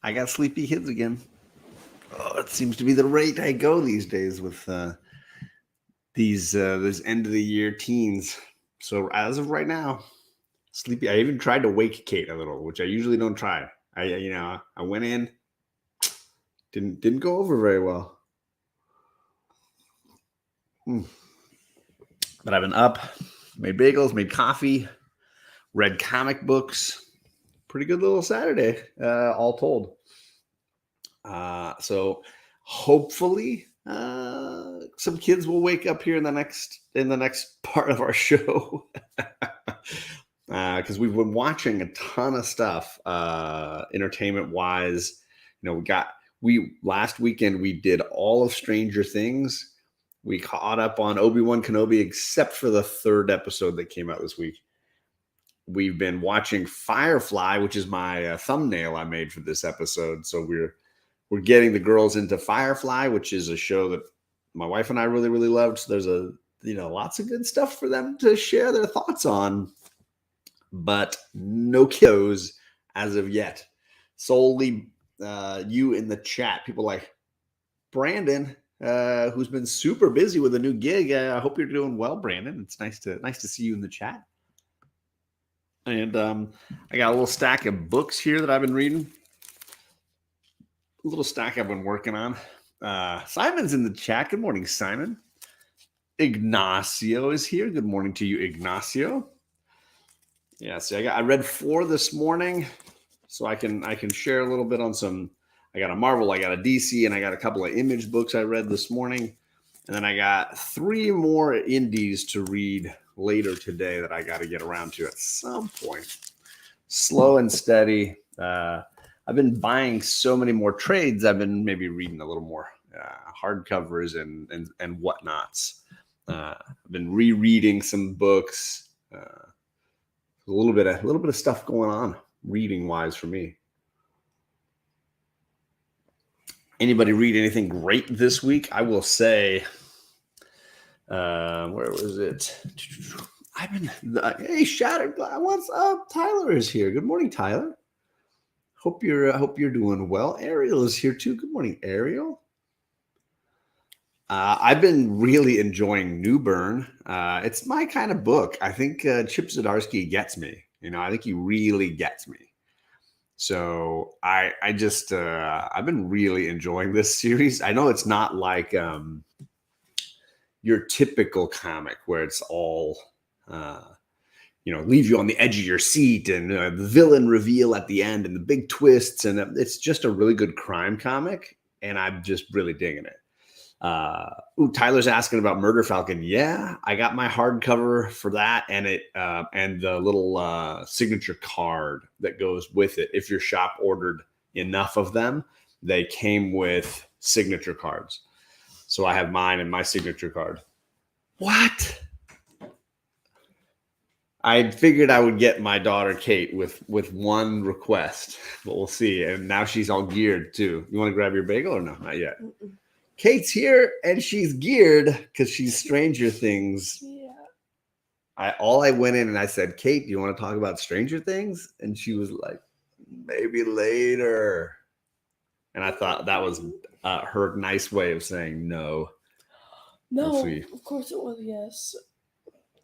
I got sleepy kids again. Oh, it seems to be the rate I go these days with these end of the year teens. So as of right now, sleepy. I even tried to wake Kate a little, which I usually don't try. I went in, didn't go over very well. But I've been up, made bagels, made coffee, read comic books. Pretty good little Saturday, all told. So hopefully some kids will wake up here in the next part of our show. Because we've been watching a ton of stuff entertainment wise. Last weekend we did all of Stranger Things. We caught up on Obi Wan Kenobi except for the third episode that came out this week. We've been watching Firefly, which is my thumbnail I made for this episode. So we're getting the girls into Firefly, which is a show that my wife and I really, really loved. So there's lots of good stuff for them to share their thoughts on, but no kiddos as of yet. Solely you in the chat, people like Brandon, who's been super busy with a new gig. I hope you're doing well, Brandon. It's nice to see you in the chat. And I got a little stack of books here that I've been reading. A little stack I've been working on. Simon's in the chat. Good morning, Simon. Ignacio is here. Good morning to you, Ignacio. Yeah, see, I read 4 this morning, so I can share a little bit on some. I got a Marvel, I got a DC, and I got a couple of Image books I read this morning. And then I got 3 more indies to read later today that I got to get around to at some point. Slow and steady. I've been buying so many more trades. I've been maybe reading a little more hardcovers and whatnots. I've been rereading some books. A little bit of stuff going on reading wise for me. Anybody read anything great this week? I will say, where was it? Hey, Shattered Glass, what's up? Tyler is here. Good morning, Tyler. Hope you're doing well. Ariel is here too. Good morning, Ariel. I've been really enjoying Newburn. It's my kind of book. I think Chip Zdarsky gets me. I think he really gets me. So I just I've been really enjoying this series. I know it's not like your typical comic where it's all leave you on the edge of your seat and the villain reveal at the end and the big twists, and it's just a really good crime comic, and I'm just really digging it. Tyler's asking about Murder Falcon. Yeah, I got my hardcover for that, and and the little signature card that goes with it. If your shop ordered enough of them, they came with signature cards. So I have mine and my signature card. What? I figured I would get my daughter Kate with one request, but we'll see. And now she's all geared too. You want to grab your bagel or no? Not yet. Mm-mm. Kate's here and she's geared because she's Stranger Things. Yeah. I went in and I said, Kate, do you want to talk about Stranger Things? And she was like, maybe later. And I thought that was her nice way of saying no. No, of course it was yes.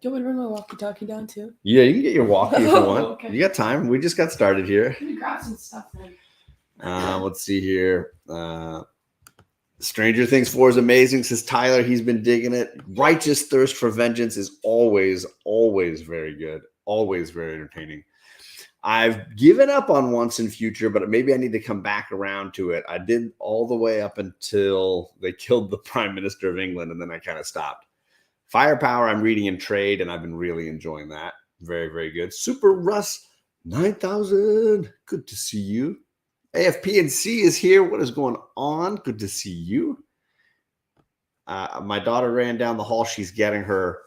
Do you want me to bring my walkie-talkie down too? Yeah, you can get your walkie if you want. Okay. You got time. We just got started here. Can you grab some stuff then? Let's see here. Stranger Things 4 is amazing, says Tyler. He's been digging it. Righteous Thirst for Vengeance is always, always very good. Always very entertaining. I've given up on Once and Future, but maybe I need to come back around to it. I did all the way up until they killed the Prime Minister of England, and then I kind of stopped. Firepower, I'm reading in trade, and I've been really enjoying that. Very, very good. Super Russ 9000. Good to see you. AFP&C is here. What is going on? Good to see you. My daughter ran down the hall. She's getting her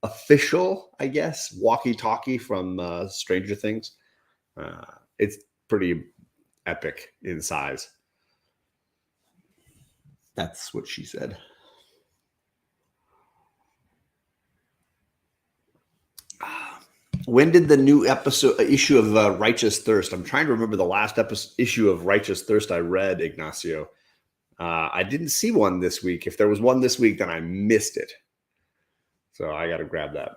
official, I guess, walkie-talkie from Stranger Things. It's pretty epic in size. That's what she said. When did the new issue of Righteous Thirst? I'm trying to remember the last issue of Righteous Thirst I read, Ignacio. I didn't see one this week. If there was one this week, then I missed it. So I got to grab that.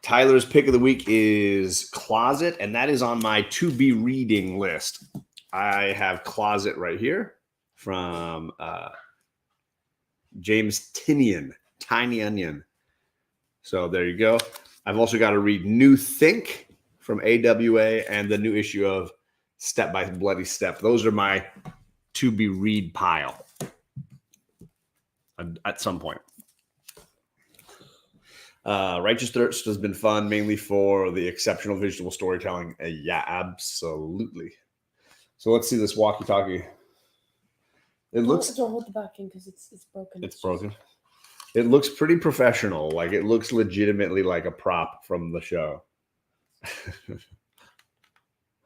Tyler's pick of the week is Closet, and that is on my to-be reading list. I have Closet right here from James Tynion, Tiny Onion. So there you go. I've also got to read New Think from AWA and the new issue of Step by Bloody Step. Those are my to-be read pile at some point. Righteous Thirst has been fun, mainly for the exceptional visual storytelling. Yeah, absolutely. So let's see this walkie-talkie. Don't hold the back in because it's broken. It's broken. It looks pretty professional. Like it looks legitimately like a prop from the show.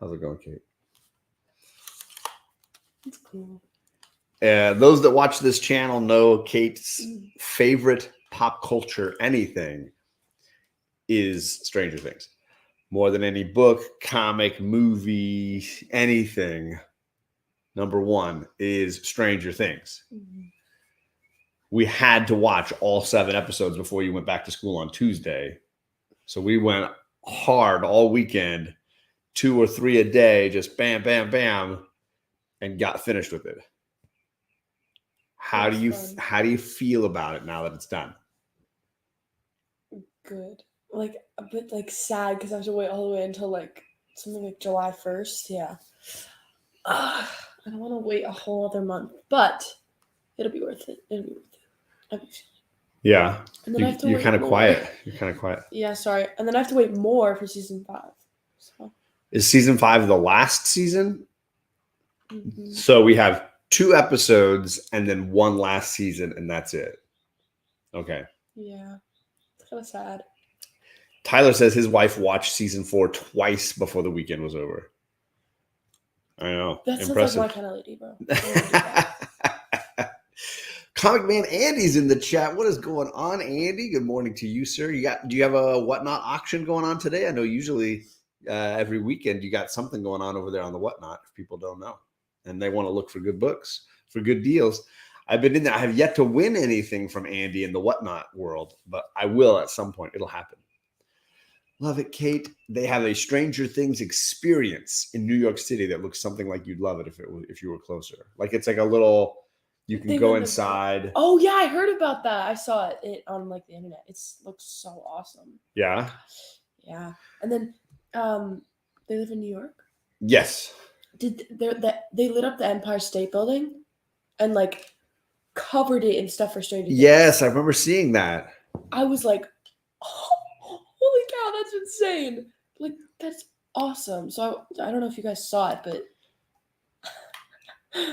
How's it going, Kate? It's cool. Those that watch this channel know Kate's favorite pop culture anything is Stranger Things. More than any book, comic, movie, anything, number one is Stranger Things. Mm-hmm. We had to watch all 7 episodes before you went back to school on Tuesday. So we went hard all weekend, 2 or 3 a day, just bam, bam, bam, and got finished with it. How do you feel about it now that it's done? Good. Like a bit like sad because I have to wait all the way until like something like July 1st. Yeah. I don't want to wait a whole other month, but it'll be worth it. Yeah. And then you're kind of quiet. You're kind of quiet. Yeah, sorry. And then I have to wait more for season 5. So. Is season 5 the last season? Mm-hmm. So we have 2 episodes and then 1 last season, and that's it. Okay. Yeah. It's kind of sad. Tyler says his wife watched season 4 twice before the weekend was over. I know. That's impressive. Like my kind of lady, bro. Comic Man Andy's in the chat. What is going on, Andy? Good morning to you, sir. Do you have a Whatnot auction going on today? I know usually every weekend you got something going on over there on the Whatnot, if people don't know. And they want to look for good books, for good deals. I've been in there. I have yet to win anything from Andy in the Whatnot world, but I will at some point. It'll happen. Love it, Kate. They have a Stranger Things experience in New York City that looks something like you'd love it if you were closer. Like it's like a little, you can go inside. Oh yeah, I heard about that. I saw it on like the internet. It looks so awesome. Yeah. Yeah. And then they live in New York? Yes. They lit up the Empire State Building and like covered it in stuff for Stranger Things. Yes, I remember seeing that. I was like, oh, holy cow, that's insane. Like, that's awesome. So I don't know if you guys saw it, but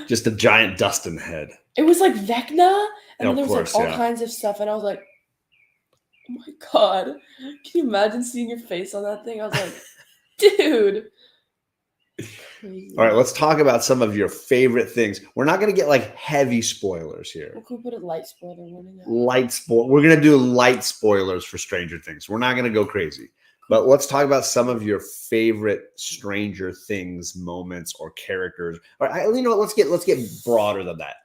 just a giant Dustin head. It was like Vecna, and then there was like all kinds of stuff, and I was like, oh my God. Can you imagine seeing your face on that thing? I was like, dude. Crazy. All right, let's talk about some of your favorite things. We're not going to get like heavy spoilers here. Well, could we put a light spoiler warning? We're going to do light spoilers for Stranger Things. We're not going to go crazy. But let's talk about some of your favorite Stranger Things moments or characters. All right, you know what? Let's get broader than that.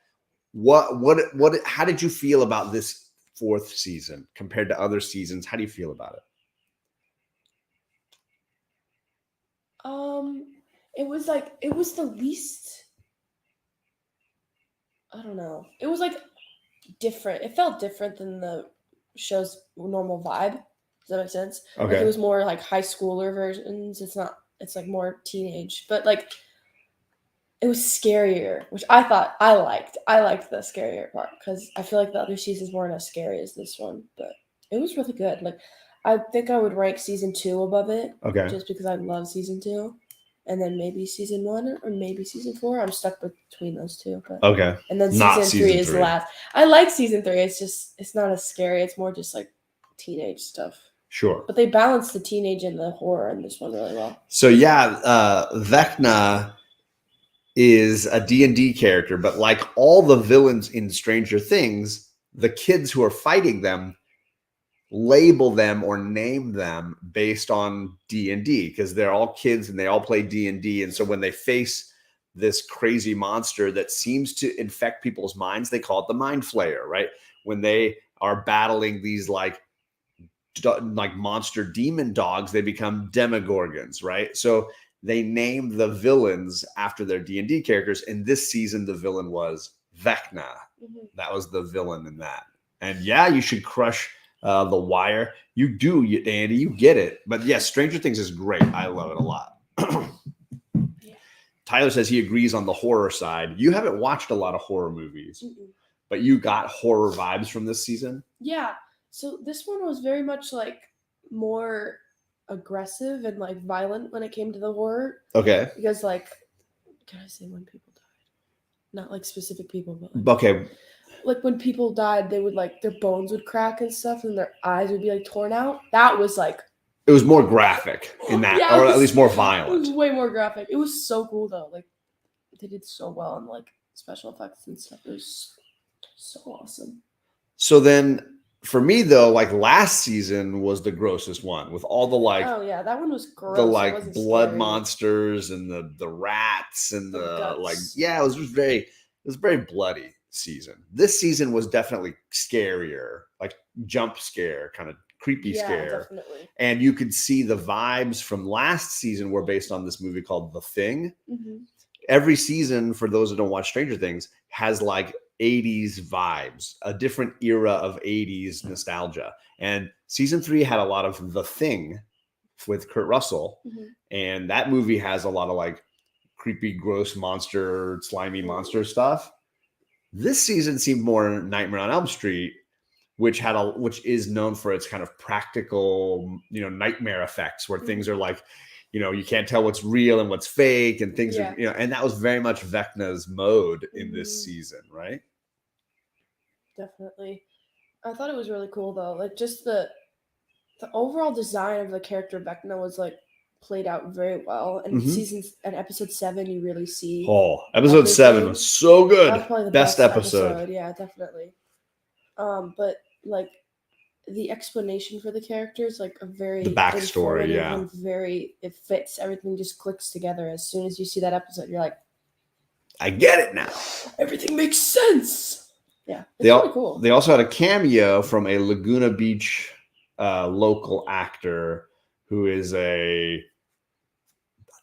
How did you feel about this 4th season compared to other seasons? How do you feel about it? It was the least, I don't know. It was like different. It felt different than the show's normal vibe. Does that make sense? Okay. Like it was more like high schooler versions. It's like more teenage, but like it was scarier, which I thought I liked. I liked the scarier part because I feel like the other seasons weren't as scary as this one, but it was really good. Like I think I would rank season 2 above it. Okay. Just because I love season 2. And then maybe season 1 or maybe season 4. I'm stuck between those 2. But, okay. And then season 3 is last. I like season 3. It's not as scary. It's more just like teenage stuff. Sure. But they balance the teenage and the horror in this one really well. So yeah, Vecna is a D&D character, but like all the villains in Stranger Things, the kids who are fighting them label them or name them based on D&D, because they're all kids and they all play D&D. And so when they face this crazy monster that seems to infect people's minds, they call it the Mind Flayer, right? When they are battling these like monster demon dogs, they become demogorgons, right? So they name the villains after their D&D characters. And this season, the villain was Vecna. Mhm. That was the villain in that. And yeah, you should crush The Wire. You do, Andy. You get it. But yes, Stranger Things is great. I love it a lot. Yeah. Tyler says he agrees on the horror side. You haven't watched a lot of horror movies, Mm-mm. but you got horror vibes from this season? Yeah. So this one was very much like more aggressive and like violent when it came to the horror. Okay. Because like, can I say when people died? Not like specific people, but like, Okay. Like when people died, they would like their bones would crack and stuff, and their eyes would be like torn out. That was like it was more graphic in that, Yeah, or it at was- least more It was violent. way more graphic. It was so cool though. Like they did so well in like special effects and stuff. It was so awesome. So then for me though, like last season was the grossest one with all the like Oh yeah, that one was gross. the It like wasn't blood scary. monsters and the rats and The the guts. like, yeah, it was very bloody season. This season was definitely scarier, like jump scare, kind of creepy Yeah, scare. definitely. And you could see the vibes from last season were based on this movie called The Thing. Mm-hmm. Every season, for those that don't watch Stranger Things, has like 80s vibes, a different era of 80s nostalgia. And season 3 had a lot of The Thing with Kurt Russell. Mm-hmm. And that movie has a lot of like creepy, gross monster, slimy monster stuff. This season seemed more Nightmare on Elm Street, which is known for its kind of practical, nightmare effects where things are like, you can't tell what's real and what's fake and things are, and that was very much Vecna's mode in this season, right? Definitely. I thought it was really cool though. Like just the overall design of the character Vecna was like played out very well. And episode 7 you really see episode 7 was so good. That was probably the best episode. Yeah, definitely. But like the explanation for the characters, like a very the backstory, yeah, and it fits. Everything just clicks together. As soon as you see that episode, you're like, I get it now. Everything makes sense. Yeah, it's really cool. They also had a cameo from a Laguna Beach local actor who is a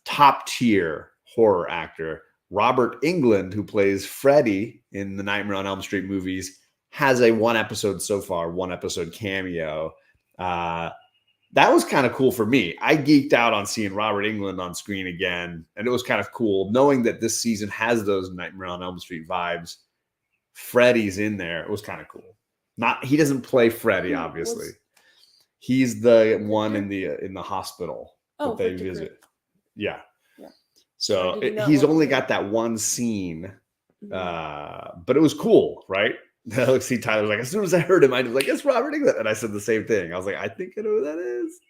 top tier horror actor. Robert Englund, who plays Freddy in the Nightmare on Elm Street movies, has a one episode cameo. That was kind of cool for me. I geeked out on seeing Robert Englund on screen again, and it was kind of cool knowing that this season has those Nightmare on Elm Street vibes. Freddy's in there. It was kind of cool. He doesn't play Freddy, obviously. He's the one in the hospital that they visit. Yeah. So he's only got that one scene, but it was cool, right? Look, see, Tyler's like, as soon as I heard him, I was like, it's Robert Englund. And I said the same thing. I was like, I think I know who that is.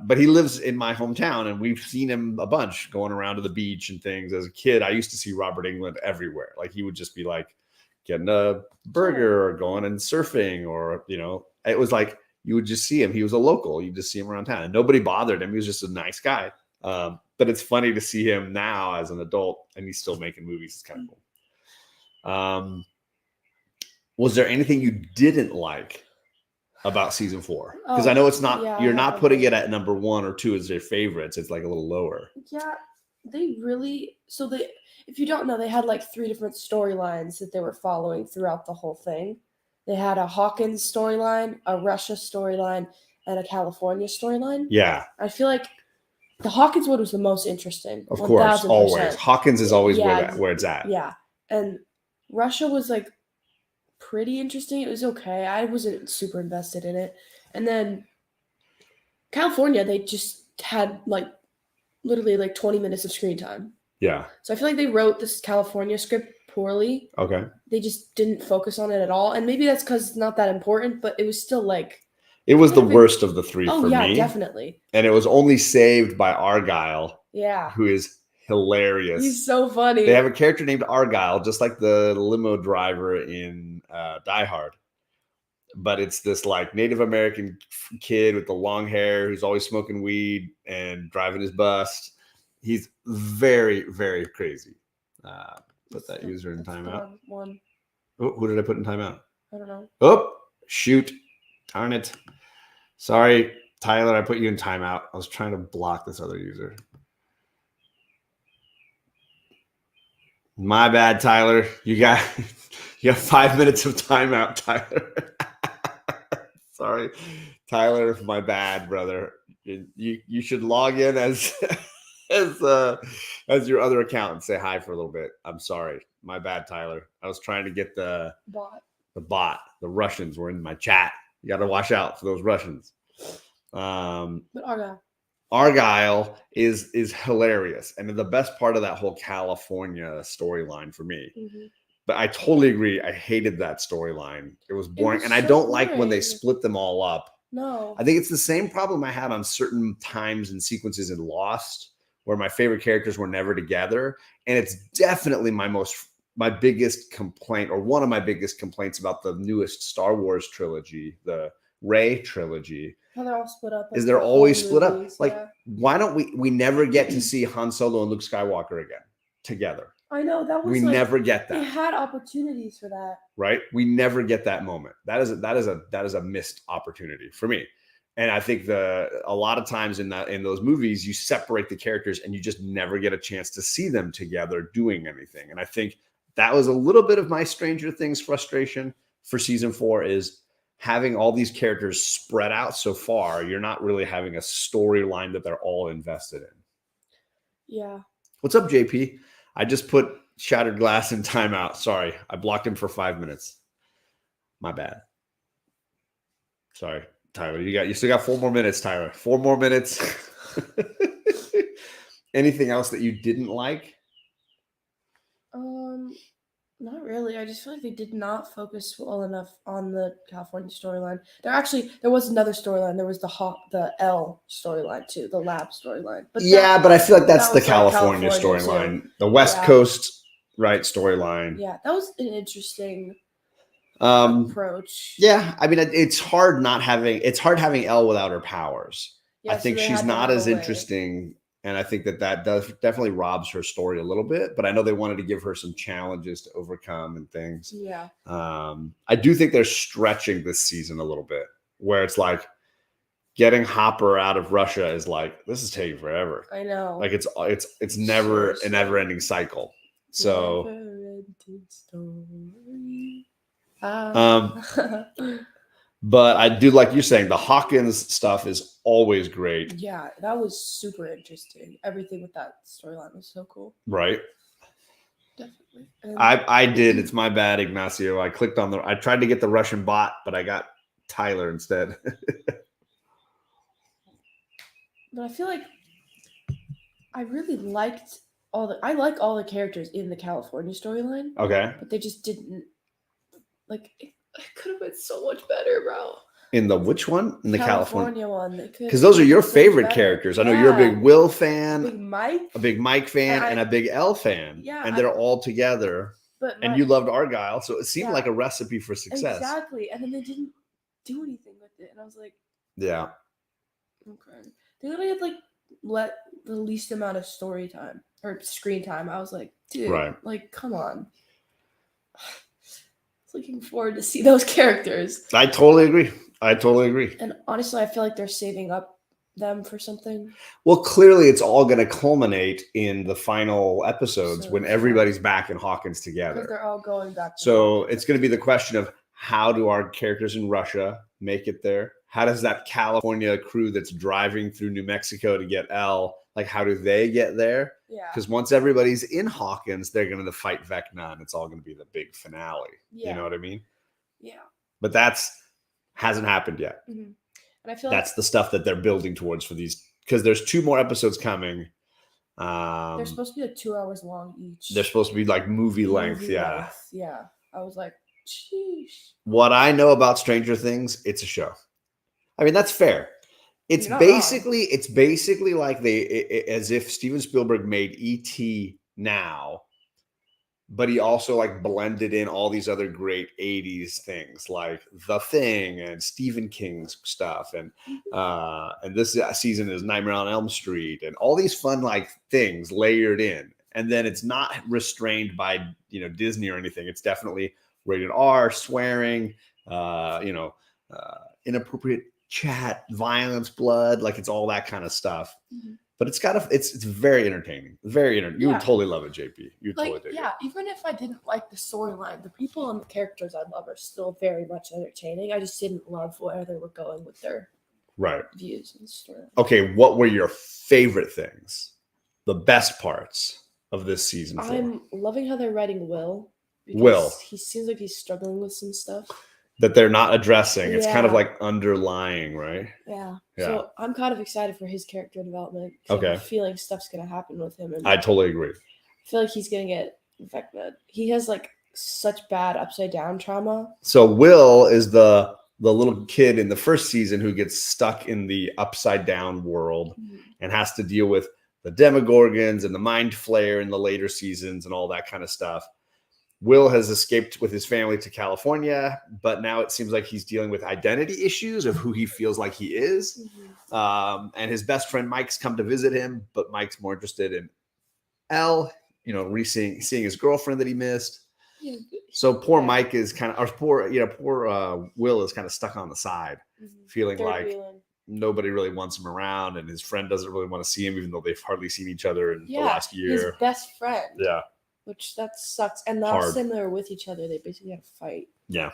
But he lives in my hometown, and we've seen him a bunch going around to the beach and things. As a kid, I used to see Robert Englund everywhere. Like he would just be like getting a burger or going and surfing, or, it was like you would just see him. He was a local. You just see him around town, and nobody bothered him. He was just a nice guy. But it's funny to see him now as an adult, and he's still making movies. It's kind of cool. Was there anything you didn't like about season 4? Because I know it's not, you're not putting it at number 1 or 2 as their favorites. It's like a little lower. Yeah, if you don't know, they had like 3 different storylines that they were following throughout the whole thing. They had a Hawkins storyline, a Russia storyline, and a California storyline. Yeah. I feel like the Hawkins one was the most interesting. Of course, 1000%. Always. Hawkins is always where it's at. Yeah. And Russia was like pretty interesting. It was okay. I wasn't super invested in it. And then California, they just had like literally like 20 minutes of screen time. Yeah. So I feel like they wrote this California script poorly. Okay. They just didn't focus on it at all. And maybe that's because it's not that important, but it was still like... It was the worst of the 3 for me. Oh, yeah, definitely. And it was only saved by Argyle. Yeah. Who is hilarious. He's so funny. They have a character named Argyle, just like the limo driver in Die Hard. but it's this like Native American kid with the long hair who's always smoking weed and driving his bus. He's very, very crazy. Put that user in timeout. One. Oh, who did I put in timeout? I don't know. Oh, shoot. Darn it. Sorry, Tyler, I put you in timeout. I was trying to block this other user. My bad, Tyler. You got 5 minutes of timeout, Tyler. Sorry, Tyler. My bad, brother. You should log in as your other account and say hi for a little bit. I'm sorry. My bad, Tyler. I was trying to get the bot. The Russians were in my chat. You got to watch out for those Russians. But Argyle is hilarious, and the best part of that whole California storyline for me. Mm-hmm. But I totally agree. I hated that storyline. It was boring, and I so don't like boring. when they split them all up. No, I think it's the same problem I had on certain times and sequences in Lost, where my favorite characters were never together, and it's definitely my biggest complaint, or one of my biggest complaints about the newest Star Wars trilogy, the Rey trilogy. How they're all split up. Is they're always split up. Like, yeah. Why don't we never get to see Han Solo and Luke Skywalker again together? I know that was. We never get that. They had opportunities for that, right? We never get that moment. That is a missed opportunity for me. And I think a lot of times in those movies, you separate the characters and you just never get a chance to see them together doing anything. And I think that was a little bit of my Stranger Things frustration for season 4 is having all these characters spread out so far. You're not really having a storyline that they're all invested in. Yeah. What's up, JP? I just put Shattered Glass in timeout. Sorry, I blocked him for 5 minutes. My bad. Sorry, Tyler. You still got 4 more minutes, Tyler. 4 more minutes. Anything else that you didn't like? Not really. I just feel like they did not focus well enough on the California storyline. There was another storyline. There was the L storyline too, the lab storyline. But but I feel like that's the California California storyline, the West Coast storyline. Yeah, that was an interesting approach. Yeah, I mean, it's hard having Elle without her powers. Yeah, I think she's not as interesting. And I think that definitely robs her story a little bit, but I know they wanted to give her some challenges to overcome and things. Yeah. I do think they're stretching this season a little bit, where it's like getting Hopper out of Russia is like, this is taking forever. I know. Like it's never a never-ending cycle. So. Never-ending story. But I do like you're saying, the Hawkins stuff is always great. Yeah, that was super interesting. Everything with that storyline was so cool. Right. Definitely. I did. It's my bad, Ignacio. I tried to get the Russian bot, but I got Tyler instead. But I feel like I really liked I like all the characters in the California storyline. Okay. But they just didn't it could have been so much better, bro. In the which one? In the California one. Because those are your favorite characters. I know you're a big Will fan, a big Mike fan, and a big Elle fan. Yeah. And they're all together. And you loved Argyle, so it seemed like a recipe for success. Exactly. And then they didn't do anything with it. And I was like, yeah. Okay. They literally had let the least amount of story time or screen time. I was like, dude, come on. Looking forward to see those characters. I totally agree. And honestly, I feel like they're saving up them for something. Well, clearly it's all going to culminate in the final episodes when everybody's back in Hawkins together. Because they're all going back. So it's going to be the question of how do our characters in Russia make it there? How does that California crew that's driving through New Mexico to get Elle, how do they get there? Yeah. Because once everybody's in Hawkins, they're going to fight Vecna, and it's all going to be the big finale. Yeah. You know what I mean? Yeah. But hasn't happened yet. Mm-hmm. And I feel that's the stuff that they're building towards for these, because there's 2 more episodes coming. They're supposed to be 2 hours long each. They're supposed to be movie length. Yeah. Yeah. I was like, sheesh. What I know about Stranger Things, it's a show. I mean, that's fair. It's basically like as if Steven Spielberg made E.T. now but he also like blended in all these other great 80s things like The Thing and Stephen King's stuff. And this season is Nightmare on Elm Street and all these fun like things layered in. And then it's not restrained by, Disney or anything. It's definitely rated R, swearing, inappropriate chat, violence, blood, like it's all that kind of stuff. Mm-hmm. But it's very entertaining. Very entertaining. You would totally love it, JP. You would totally dig it. Yeah, even if I didn't like the storyline, the people and the characters I love are still very much entertaining. I just didn't love where they were going with their views and story. Okay, what were your favorite things? The best parts of this season 4? I'm loving how they're writing Will. He seems like he's struggling with some stuff that they're not addressing. It's kind of like underlying, right? Yeah. So I'm kind of excited for his character development. Okay. I'm feeling stuff's going to happen with him. And I totally agree. I feel like he's going to get infected. He has like such bad upside down trauma. So Will is the little kid in the first season who gets stuck in the upside down world and has to deal with the Demogorgons and the Mind Flayer in the later seasons and all that kind of stuff. Will has escaped with his family to California, but now it seems like he's dealing with identity issues of who he feels like he is. And his best friend Mike's come to visit him, but Mike's more interested in Elle, seeing his girlfriend that he missed. So poor Mike is kind of, or poor Will is kind of stuck on the side, feeling like nobody really wants him around, and his friend doesn't really want to see him, even though they've hardly seen each other in the last year. His best friend. Yeah. Which that sucks. And last time they were with each other, they basically had a fight. Yeah.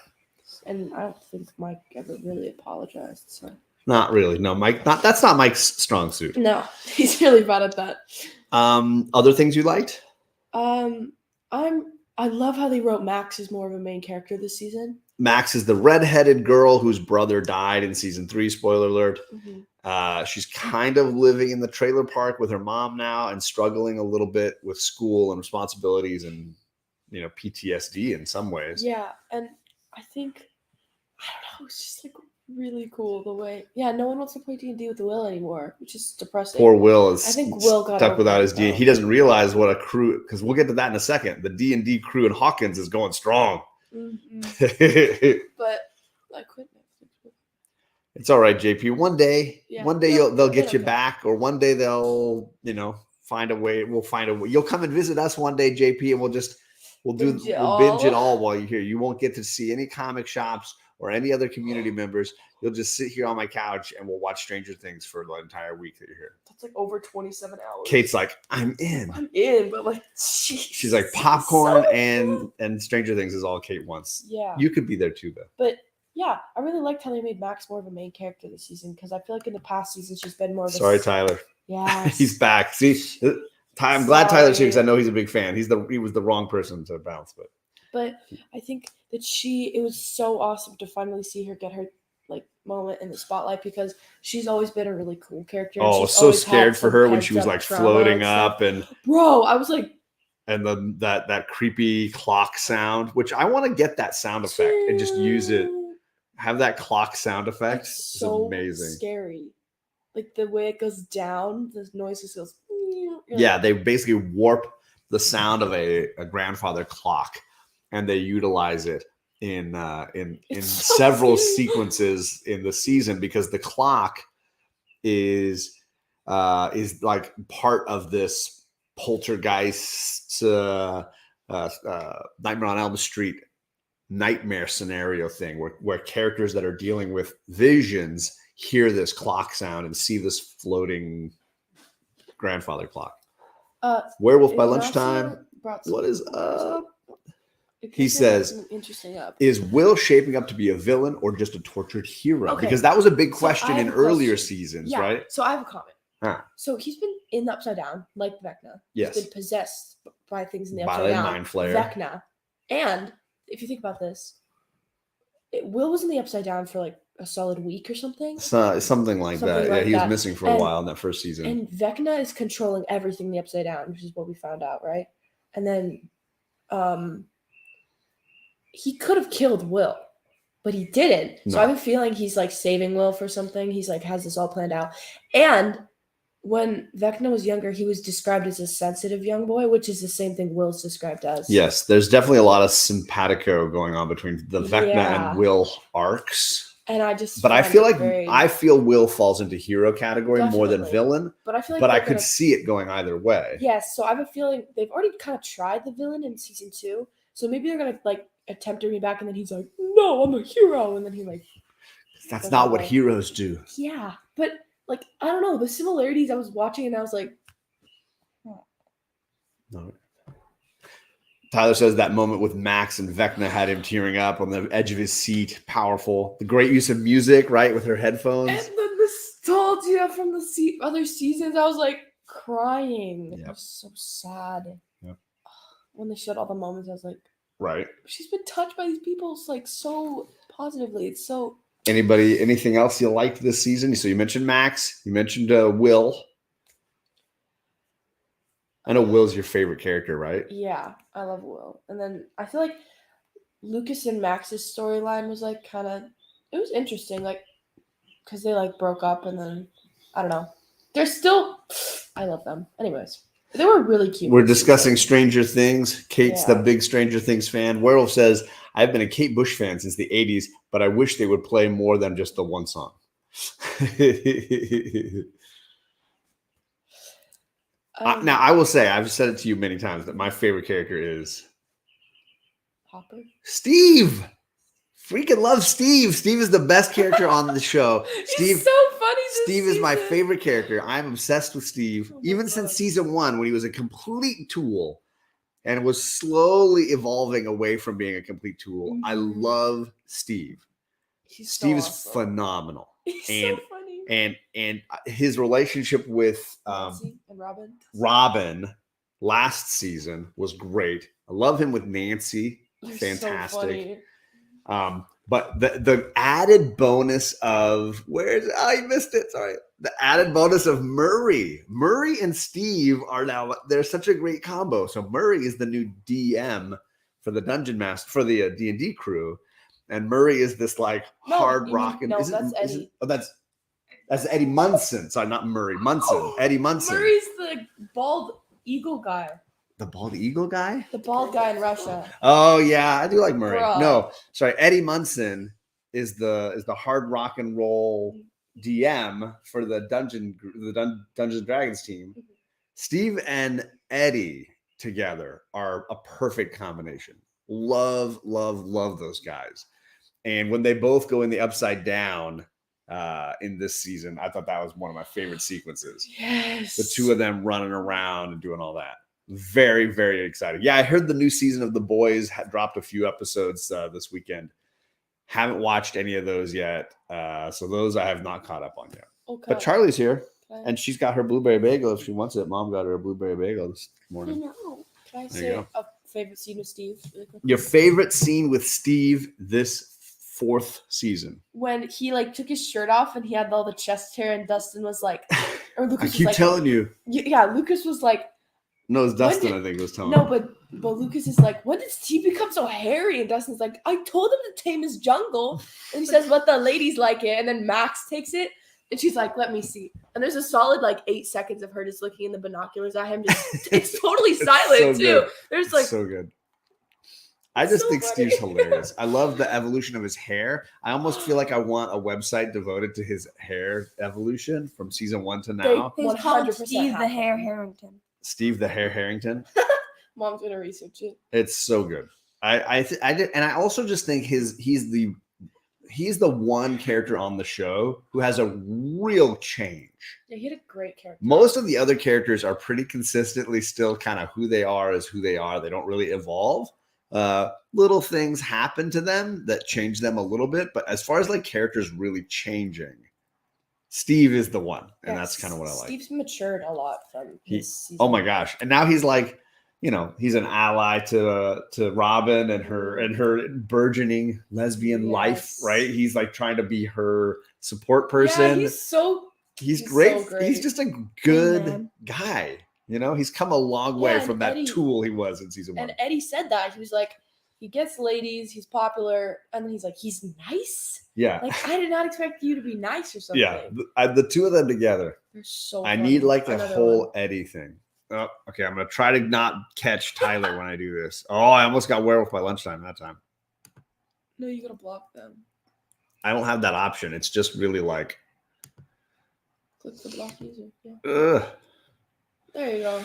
And I don't think Mike ever really apologized. So. Not really. No, Mike. That's not Mike's strong suit. No, he's really bad at that. Other things you liked? I love how they wrote Max as more of a main character this season. Max is the redheaded girl whose brother died in season 3. Spoiler alert. She's kind of living in the trailer park with her mom now and struggling a little bit with school and responsibilities and, PTSD in some ways. Yeah. And I think, I don't know, it's just like really cool the way, no one wants to play D&D with Will anymore, which is depressing. Poor Will is stuck without his D. He doesn't realize what a crew, because we'll get to that in a second. The D&D crew in Hawkins is going strong. But I quit. It's all right, JP. One day they'll get you back, or one day they'll, find a way. We'll find a way. You'll come and visit us one day, JP, and we'll binge it all while you're here. You won't get to see any comic shops or any other community members. You'll just sit here on my couch and we'll watch Stranger Things for the entire week that you're here. That's like over 27 hours. Kate's like, I'm in, but like, she's like popcorn and Stranger Things is all Kate wants. Yeah. You could be there too, though. But yeah, I really liked how they made Max more of a main character this season, because I feel like in the past season she's been more of a... Sorry, Tyler. Yeah. He's back. See, I'm glad Tyler's here because I know he's a big fan. He was the wrong person to bounce, but I think that it was so awesome to finally see her get her like moment in the spotlight, because she's always been a really cool character. Oh, so scared for her when she was like floating up and bro, I was like, and then that creepy clock sound, which I want to get that sound effect and just use it. Have that clock sound effect. It's so amazing. Scary. Like the way it goes down, the noise just goes. Yeah, they basically warp the sound of a grandfather clock, and they utilize it in several sequences in the season, because the clock is like part of this poltergeist Nightmare on Elm Street nightmare scenario thing where characters that are dealing with visions hear this clock sound and see this floating grandfather clock. Werewolf by lunchtime. What is up? He says, is Will shaping up to be a villain or just a tortured hero? Okay. Because that was a big question in earlier seasons, right? So I have a comment. So he's been in the Upside Down, like Vecna. Yes. He's been possessed by things in the Upside Down. Mind Flayer. Vecna. And if you think about this, Will was in the Upside Down for like a solid week or something. Something like that. Yeah, he was missing for a while in that first season. And Vecna is controlling everything in the Upside Down, which is what we found out, right? And then he could have killed Will, but he didn't. No. So I have a feeling he's like saving Will for something. He's like has this all planned out. And when Vecna was younger, he was described as a sensitive young boy, which is the same thing Will's described as. Yes, there's definitely a lot of simpatico going on between the Vecna Yeah. and Will arcs. And I just But I find feel it like very- I feel Will falls into hero category more than Definitely. villain. But I feel like But I they're could gonna- see it going either way. Yes, so I have a feeling they've already kind of tried the villain in season 2. So maybe they're gonna like attempt to bring me back, and then he's like, "No, I'm a hero," and then he like. That's goes not that what way. heroes do. Yeah, but like I don't know the similarities. I was watching and I was like, No. Tyler says that moment with Max and Vecna had him tearing up on the edge of his seat. Powerful. The great use of music, right, with her headphones. and the nostalgia from the other seasons. I was like crying. Yep. It was so sad. Yep. When they showed all the moments, I was like, Right. she's been touched by these people like so positively. It's so. Anything else you liked this season? So you mentioned Max. You mentioned Will. I know Will's your favorite character, right? Yeah, I love Will. And then I feel like Lucas and Max's storyline was like kind of, it was interesting, like, because they like broke up and then, I don't know. They're still, I love them. Anyways, they were really cute. We're discussing Stranger Things. Kate's the Yeah. big Stranger Things fan. Werewolf says, I've been a Kate Bush fan since the 80s, but I wish they would play more than just the one song. Now, I will say, I've said it to you many times, that my favorite character is Hopper. Steve. Freaking love Steve. Steve is the best character on the show. Steve, He's so funny. This Steve is my season. favorite character. I'm obsessed with Steve. Oh my Even God. since season 1, when he was a complete tool and was slowly evolving away from being a complete tool. I Mhm. love Steve. He's Steve so is awesome. phenomenal. He's and- so funny. And his relationship with Nancy and Robin. Robin last season was great. I love him with Nancy. They're Fantastic. So funny. But the added bonus of you missed it. Sorry. The added bonus of Murray. Murray and Steve are now, they're such a great combo. So Murray is the new DM for the Dungeon Master, for the D&D crew. And Murray is this like No, hard you mean- rocking. no, that's Eddie. That's Eddie Munson. Sorry, not Murray. Munson. Oh, Eddie Munson. Murray's the bald eagle guy. The bald eagle guy? The bald guy in Russia. Oh yeah, I do like Murray. Bruh. No, sorry, Eddie Munson is the hard rock and roll DM for the Dungeons and Dragons team. Steve and Eddie together are a perfect combination. Love those guys. And when they both go in the upside down in this season, I thought that was one of my favorite sequences. Yes. The two of them running around and doing all that. Very, very excited. Yeah, I heard the new season of The Boys had dropped a few episodes this weekend. Haven't watched any of those yet. So those I have not caught up on yet. Okay. But Charlie's here, Okay. and she's got her blueberry bagel if she wants it. Mom got her a blueberry bagel this I morning. know. Can I There you say a favorite scene with Steve? Really quick? Your favorite scene with Steve this 4th season? When he like took his shirt off and he had all the chest hair, and Dustin was like, or I Lucas was keep like, telling you. yeah, Lucas was like, No, it's Dustin, did- I think, was telling no, me. but Lucas is like, when did Steve become so hairy? And Dustin's like, I told him to tame his jungle. And he says, but the ladies like it. And then Max takes it, and she's like, let me see. And there's a solid like 8 seconds of her just looking in the binoculars at him. Just, it's totally silent so too. good. There's It's like, so good. I just so think funny. Steve's hilarious. I love the evolution of his hair. I almost feel like I want a website devoted to his hair evolution from season 1 to now. They- He's called 100% Steve the happen. Hair Harrington. Steve the Hair Harrington. Mom's gonna research it. It's so good. I did, and I also just think he's the one character on the show who has a real change. Yeah, he had a great character. Most of the other characters are pretty consistently still kind of who they are as who they are. They don't really evolve. Little things happen to them that change them a little bit, but as far as like characters really changing, Steve is the one, and that's kind of what I like. Steve's matured a lot from his season. Oh my gosh! And now he's like, he's an ally to Robin and her burgeoning lesbian life, Yes. right? He's like trying to be her support Yeah, person. he's great. so great. He's just a good man. guy. He's come a long way Yeah, and from that Eddie- tool he was in season 1. And Eddie said that. He was like, he gets ladies, he's popular, and then he's like, he's nice? Yeah. Like, I did not expect you to be nice or something. Yeah. The two of them together. They're so I funny. need like the Another whole one. Eddie thing. Oh, okay. I'm gonna try to not catch Tyler when I do this. Oh, I almost got werewolf by lunchtime that time. No, you gotta block them. I don't have that option. It's just really like, Click the block user. Yeah. ugh. There you go.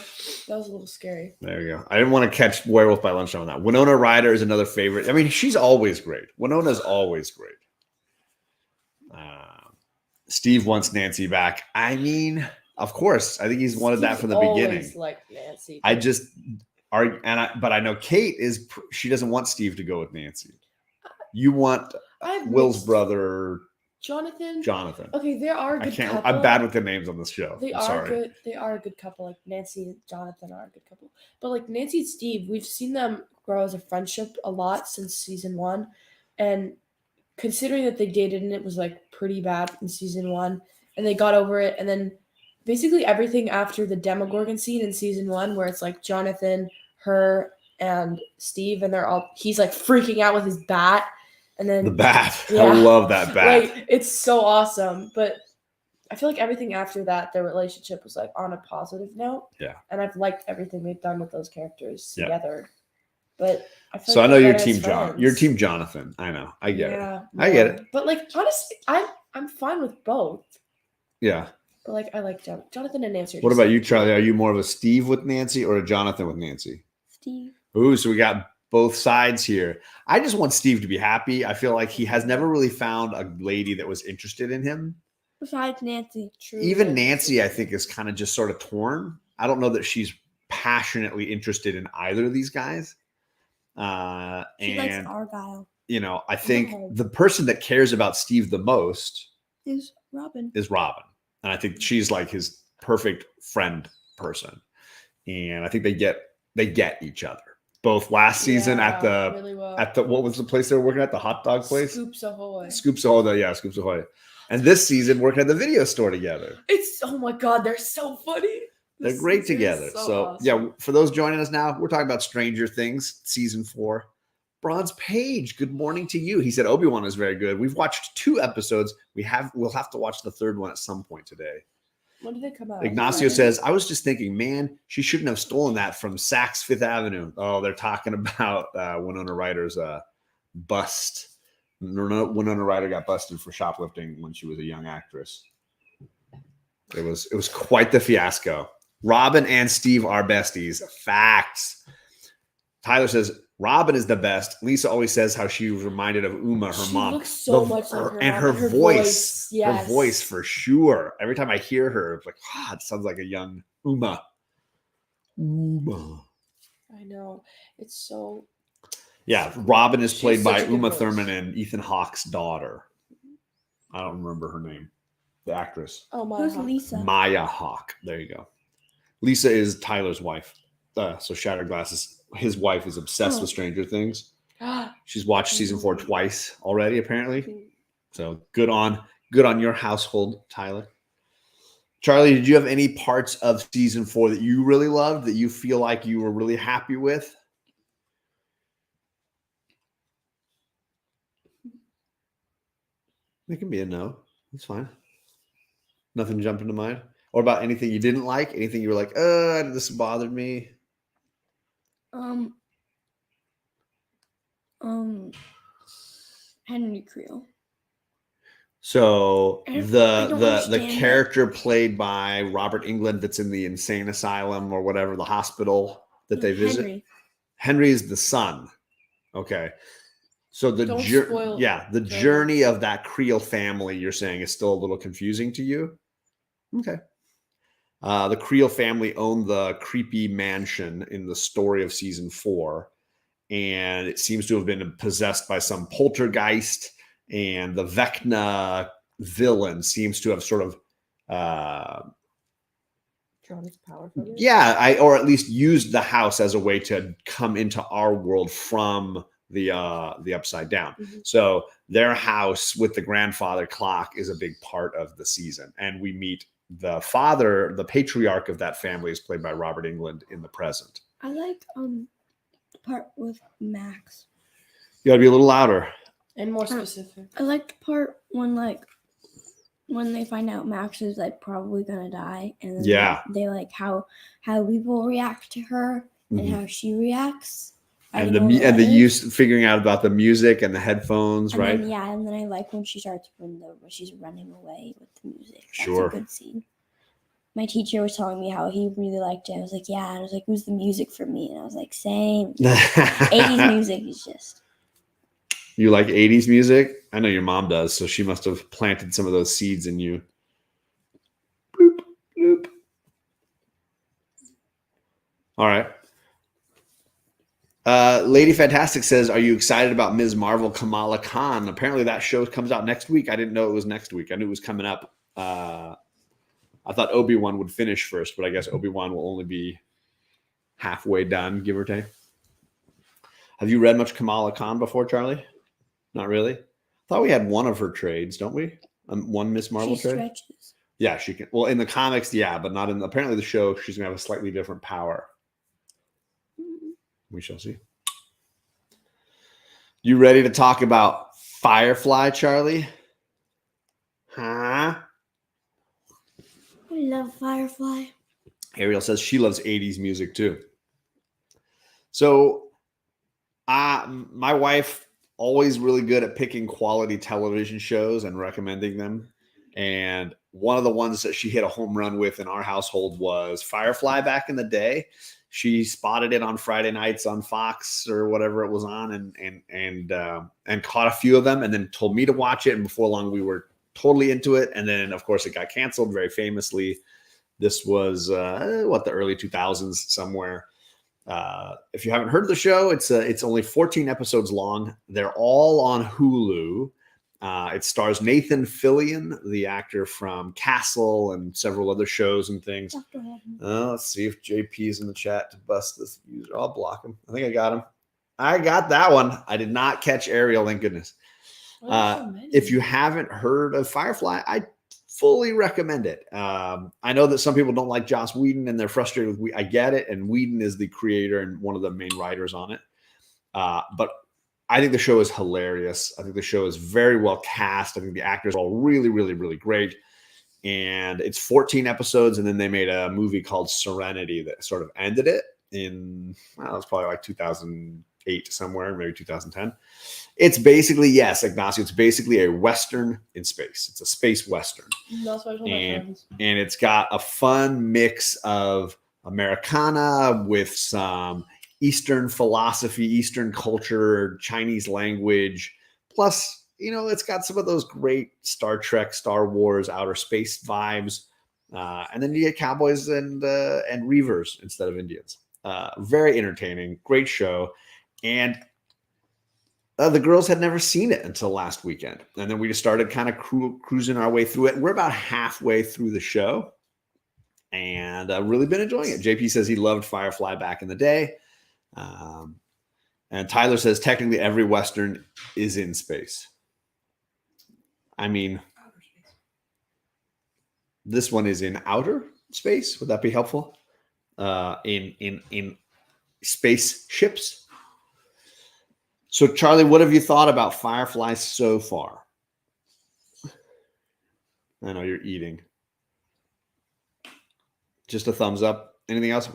That was a little scary. There you go. I didn't want to catch werewolf by lunchtime on that. Winona Ryder is another favorite. I mean, she's always great. Winona's always great. Steve wants Nancy back. I mean, of course. I think he's wanted that from the beginning. Like Nancy. I just are, but I know Kate is. She doesn't want Steve to go with Nancy. You want Will's brother, Jonathan. Okay, there are a good couple. I'm bad with the names on this show. They are good. They are a good couple. Like Nancy and Jonathan are a good couple. But like Nancy and Steve, we've seen them grow as a friendship a lot since season 1, and considering that they dated and it was like pretty bad in season 1, and they got over it, and then basically everything after the Demogorgon scene in season 1, where it's like Jonathan, her, and Steve, and he's like freaking out with his bat. And then the bat. Yeah. I love that bat. Like, it's so awesome. But I feel like everything after that, their relationship was like on a positive note. Yeah. And I've liked everything they've done with those characters together. But I feel so I know you're team John. You're team Jonathan. I know. I get it. I get it. But like honestly, I'm fine with both. Yeah. But like I like Jonathan and Nancy. What about you, Charlie? Are you more of a Steve with Nancy or a Jonathan with Nancy? Steve. Ooh, so we got both sides here. I just want Steve to be happy. I feel like he has never really found a lady that was interested in him. Besides Nancy. True. Even Nancy, I think, is kind of just sort of torn. I don't know that she's passionately interested in either of these guys. She likes Argyle. You know, I think the person that cares about Steve the most is Robin. And I think she's like his perfect friend person. And I think they get each other. Both last season at the what was the place they were working at? The hot dog place? Scoops Ahoy. Scoops Ahoy. And this season working at the video store together. Oh my God, they're so funny. They're great together. So awesome. Yeah, for those joining us now, we're talking about Stranger Things season 4. Bronze Page, good morning to you. He said Obi-Wan is very good. We've watched 2 episodes. We'll have to watch the 3rd one at some point today. When did they come out? Ignacio says, I was just thinking, man, she shouldn't have stolen that from Saks Fifth Avenue. Oh, they're talking about Winona Ryder's bust. Winona Ryder got busted for shoplifting when she was a young actress. It was quite the fiasco. Robin and Steve are besties. Facts. Tyler says, Robin is the best. Lisa always says how she was reminded of Uma, her mom. Looks so much like her. And her voice. Yes. Her voice for sure. Every time I hear her, it's like, it sounds like a young Uma. I know. It's so. Yeah, Robin is played by Uma Thurman and Ethan Hawke's daughter. I don't remember her name. The actress. Oh, Maya Hawke. Lisa? Maya Hawke. There you go. Lisa is Tyler's wife. So Shattered Glasses. His wife is obsessed with Stranger Things. She's watched season 4 twice already, apparently. So good on your household, Tyler. Charlie, did you have any parts of season 4 that you really loved, that you feel like you were really happy with? It can be a no. That's fine. Nothing jumped into mind? Or about anything you didn't like? Anything you were like, this bothered me? Henry Creel. So the character played by Robert Englund that's in the insane asylum or whatever, the hospital that they visit. Henry is the son. Okay. So the journey of that Creel family, you're saying, is still a little confusing to you? Okay. The Creel family owned the creepy mansion in the story of season 4, and it seems to have been possessed by some poltergeist, and the Vecna villain seems to have sort of drawn its power from it. Or at least used the house as a way to come into our world from the upside down. Mm-hmm. So their house with the grandfather clock is a big part of the season, and we meet the father, the patriarch of that family, is played by Robert Englund in the present. I like the part with Max. You gotta be a little louder and more specific. I like the part when when they find out Max is like probably gonna die, and then Yeah. they like how people react to her and Mhm. how she reacts. And the use figuring out about the music and the headphones, and right? then, and then I like when she starts when she's running away with the music. That's Sure. a good scene. My teacher was telling me how he really liked it. I was like, yeah. And I was like, it was the music for me. And I was like, same. 80s music is just. You like 80s music? I know your mom does, so she must have planted some of those seeds in you. Bloop, bloop. All right. Lady Fantastic says, are you excited about Ms. Marvel Kamala Khan? Apparently that show comes out next week. I didn't know it was next week. I knew it was coming up. I thought Obi-Wan would finish first, but I guess Obi-Wan will only be halfway done, give or take. Have you read much Kamala Khan before, Charlie? Not really. I thought we had one of her trades, don't we? One Miss Marvel She trade. stretches. Yeah, she can. Well, in the comics, yeah, but not in. Apparently, the show, she's gonna have a slightly different power. We shall see. You ready to talk about Firefly, Charlie? Huh? I love Firefly. Ariel says she loves 80s music too. So, my wife always really good at picking quality television shows and recommending them. And one of the ones that she hit a home run with in our household was Firefly back in the day. She spotted it on Friday nights on Fox or whatever it was on, and caught a few of them, and then told me to watch it. And before long, we were totally into it. And then, of course, it got canceled very famously. This was the early 2000s somewhere. If you haven't heard of the show, it's only 14 episodes long. They're all on Hulu. It stars Nathan Fillion, the actor from Castle and several other shows and things. Let's see if JP's in the chat to bust this user. I'll block him. I think I got him. I got that one. I did not catch Ariel, thank goodness. If you haven't heard of Firefly, I fully recommend it. I know that some people don't like Joss Whedon and they're frustrated with I get it. And Whedon is the creator and one of the main writers on it. But I think the show is hilarious. I think the show is very well cast. I think the actors are all really, really, really great. And it's 14 episodes. And then they made a movie called Serenity that sort of ended it in, well, it was probably like 2008 somewhere, maybe 2010. It's basically, yes, Ignacio, it's basically a Western in space. It's a space Western. That's what I told my friends. And it's got a fun mix of Americana with some Eastern philosophy, Eastern culture, Chinese language. Plus, it's got some of those great Star Trek, Star Wars, outer space vibes. And then you get cowboys and reavers instead of Indians. Very entertaining, great show. And the girls had never seen it until last weekend. And then we just started kind of cruising our way through it. We're about halfway through the show and I've really been enjoying it. JP says he loved Firefly back in the day. And Tyler says technically every Western is in space. I mean, this one is in outer space. Would that be helpful? In space ships. So, Charlie, what have you thought about Firefly so far? I know you're eating. Just a thumbs up. Anything else?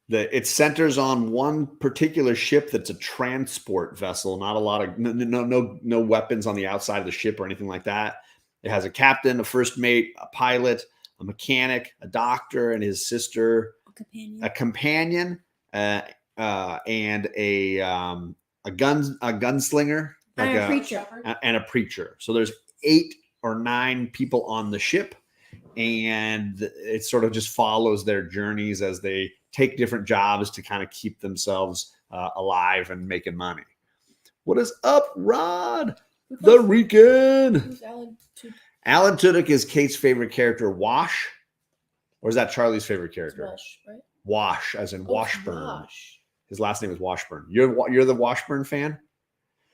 It centers on one particular ship that's a transport vessel. Not a lot of no weapons on the outside of the ship or anything like that. It has a captain, a first mate, a pilot, a mechanic, a doctor, and his sister, a companion, and a gunslinger, And a preacher. and a preacher. So there's 8 or 9 people on the ship, and it sort of just follows their journeys as they take different jobs to kind of keep themselves alive and making money. What is up, Rod? The Rican. Alan Tudyk is Kate's favorite character, Wash, or is that Charlie's favorite character? Wash, right? Wash, as in Washburn. Wash. His last name is Washburn. You're the Washburn fan?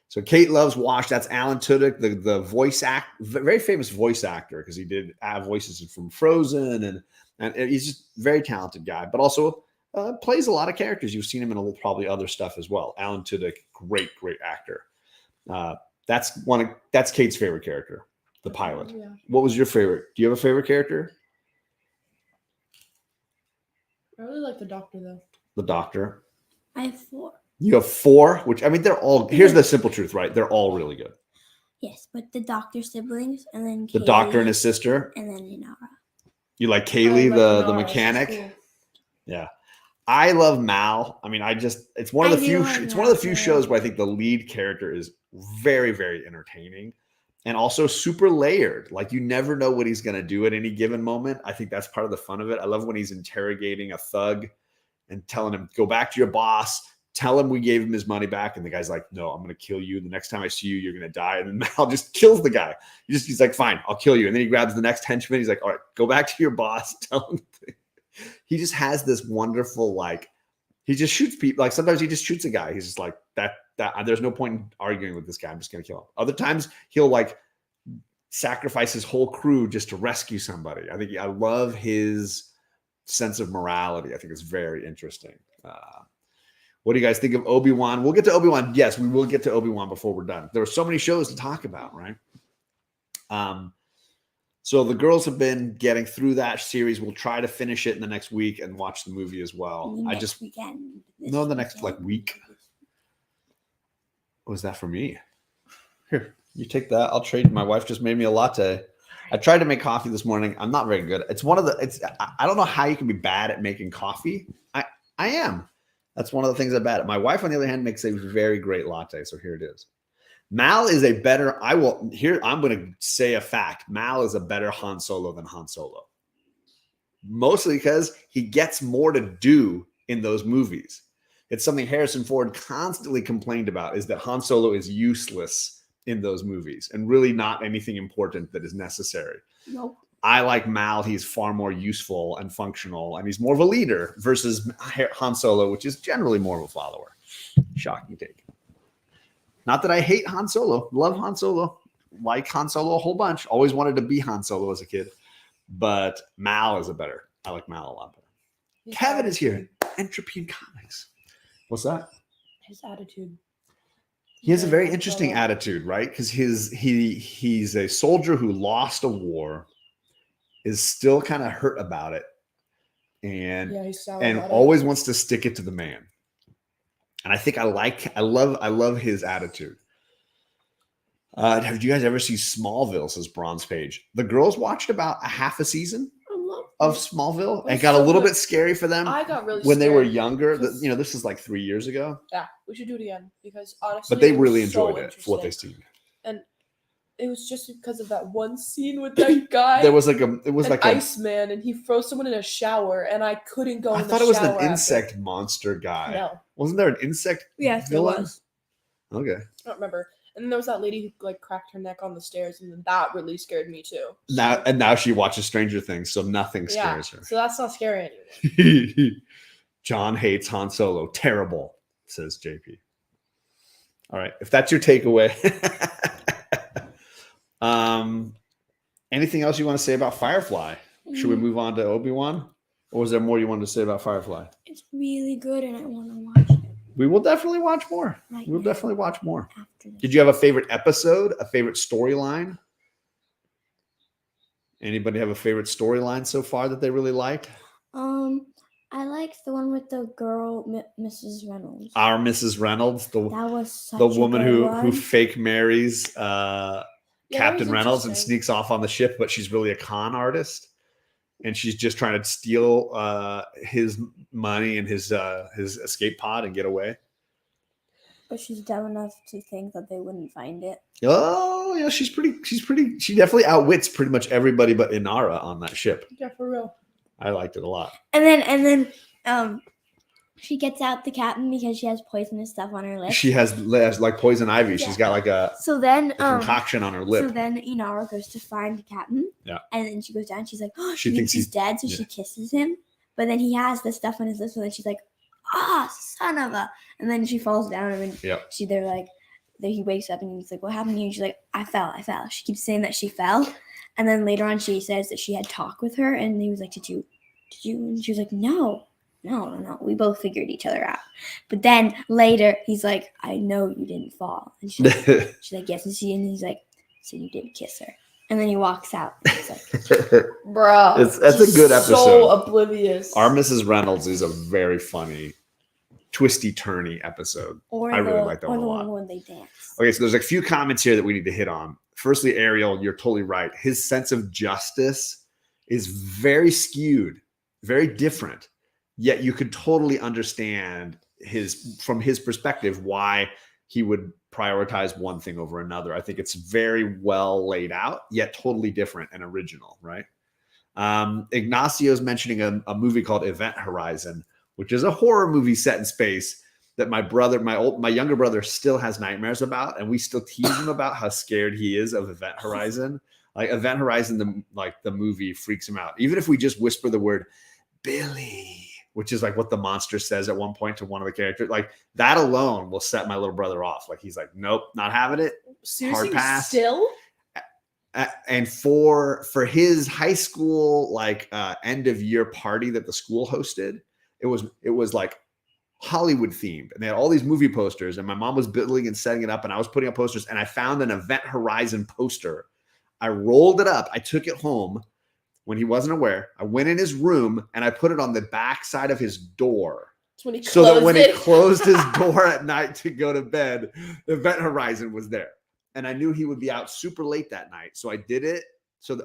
So Kate loves Wash. That's Alan Tudyk, the voice very famous voice actor, because he did voices from Frozen, and he's just a very talented guy, but also plays a lot of characters. You've seen him in probably other stuff as well. Alan Tudyk, great actor. That's Kate's favorite character. The pilot. Yeah. What was your favorite? Do you have a favorite character? I really like the Doctor though. The Doctor. I have 4. You have 4, which I mean, they're all. Here's the simple truth, right? They're all really good. Yes, but the Doctor siblings, and then The Doctor and his sister. and then Inara. You like I Kaylee, like the Nara, she's mechanic. cool. Yeah, I love Mal. I mean, it's one of I the do few. like It's one of the Mal, few too. shows where I think the lead character is very, very entertaining, and also super layered. Like you never know what he's going to do at any given moment. I think that's part of the fun of it. I love when he's interrogating a thug and telling him, "Go back to your boss. Tell him we gave him his money back." And the guy's like, "No, I'm going to kill you. The next time I see you, you're going to die." And then Mal just kills the guy. He's like, "Fine, I'll kill you." And then he grabs the next henchman. He's like, "All right, go back to your boss. Tell him." He just has this wonderful, like, he just shoots people. Like sometimes he just shoots a guy. He's just like that. There's no point in arguing with this guy. I'm just going to kill him. Other times he'll like sacrifice his whole crew just to rescue somebody. I love his sense of morality. I think it's very interesting. What do you guys think of Obi Wan? We'll get to Obi Wan. Yes, we will get to Obi Wan before we're done. There are so many shows to talk about, right? So the girls have been getting through that series. We'll try to finish it in the next week and watch the movie as well. Weekend. No, the next like week. What was that for me? Here, you take that. I'll trade. My wife just made me a latte. I tried to make coffee this morning. I'm not very good. It's one of the. I don't know how you can be bad at making coffee. I am. That's one of the things I'm bad at. My wife, on the other hand, makes a very great latte. So here it is. Mal is a better. I'm going to say a fact. Mal is a better Han Solo than Han Solo. Mostly because he gets more to do in those movies. It's something Harrison Ford constantly complained about, is that Han Solo is useless in those movies and really not anything important that is necessary. Nope. I like Mal. He's far more useful and functional, and he's more of a leader versus Han Solo, which is generally more of a follower. Shocking take. Not that I hate Han Solo. Love Han Solo. Like Han Solo a whole bunch. Always wanted to be Han Solo as a kid. But Mal is I like Mal a lot better. His Kevin is here. attitude. Entropy in Comics. What's that? His attitude. He has a very interesting attitude, right? Because he's a soldier who lost a war, is still kind of hurt about it, and he's sour and about it. always wants to stick it to the man. And I think I love his attitude. Have you guys ever seen Smallville? Says Bronze Page. The girls watched about a half a season of Smallville and got a little bit scary for them. I got really when they were scared younger. because- This is like 3 years ago. Yeah, we should do it again because honestly, But they it was really so enjoyed it for what they interesting. seen. And it was just because of that one scene with that guy. There was like an Iceman, and he froze someone in a shower, and I couldn't go. I in the thought it was shower an after. insect monster guy. No, Wasn't there an insect Yes, there villain? was. Okay. I don't remember. And then there was that lady who like cracked her neck on the stairs, and that really scared me too. Now she watches Stranger Things, so nothing Yeah, scares so that's not scary anymore. her. John hates Han Solo. Terrible, says JP. All right, if that's your takeaway. Anything else you want to say about Firefly? Should we move on to Obi-Wan? Or was there more you wanted to say about Firefly? It's really good, and I want to watch it. We will definitely watch more. Right We'll now, definitely watch more. after this. Did you have a favorite episode? A favorite storyline? Anybody have a favorite storyline so far that they really liked? I like the one with the girl, Mrs. Reynolds. Our Mrs. Reynolds, That was such the a woman good who one. fake marries that Captain was Reynolds and interesting. sneaks off on the ship, but she's really a con artist, and she's just trying to steal his money and his escape pod and get away. But she's dumb enough to think that they wouldn't find it. Oh yeah, she definitely outwits pretty much everybody but Inara on that ship. Yeah, for real. I liked it a lot. And then she gets out the captain because she has poisonous stuff on her lips. She has like poison ivy. She's got like a So then concoction on her lip. So then Inara goes to find the captain. Yeah. And then she goes down. She's like, oh, She she thinks thinks he's he's- dead. So yeah. she kisses him. But then he has the stuff on his lips. And then she's like, son of a. And then she falls down. And then Yep. they're like, he wakes up and he's like, what happened to you? And she's like, I fell. She keeps saying that she fell. And then later on, she says that she had talk with her. And he was like, did you? And she was like, no. We both figured each other out. But then later, he's like, I know you didn't fall. And she's like, yes. And he's like, so you did kiss her. And then he walks out. It's like, Bruh. That's a good episode. So oblivious. Our Mrs. Reynolds is a very funny, twisty turny episode. or I really the- like that or one the a one lot. when they dance. Okay, so there's a few comments here that we need to hit on. Firstly, Ariel, you're totally right. His sense of justice is very skewed, very different. Yet you could totally understand from his perspective why he would prioritize one thing over another. I think it's very well laid out, yet totally different and original, right? Ignacio's mentioning a movie called Event Horizon, which is a horror movie set in space that my younger brother still has nightmares about, and we still tease him about how scared he is of Event Horizon. Like Event Horizon, the movie freaks him out. Even if we just whisper the word Billy, which is like what the monster says at one point to one of the characters, like that alone will set my little brother off. Like he's like, nope, not having it. Seriously, hard pass. still? And for his high school end of year party that the school hosted, it was like Hollywood themed, and they had all these movie posters, and my mom was building and setting it up, and I was putting up posters, and I found an Event Horizon poster. I rolled it up. I took it home when he wasn't aware. I went in his room and I put it on the back side of his door. When he So that when he it. closed his door at night to go to bed, the Event Horizon was there. And I knew he would be out super late that night. So I did it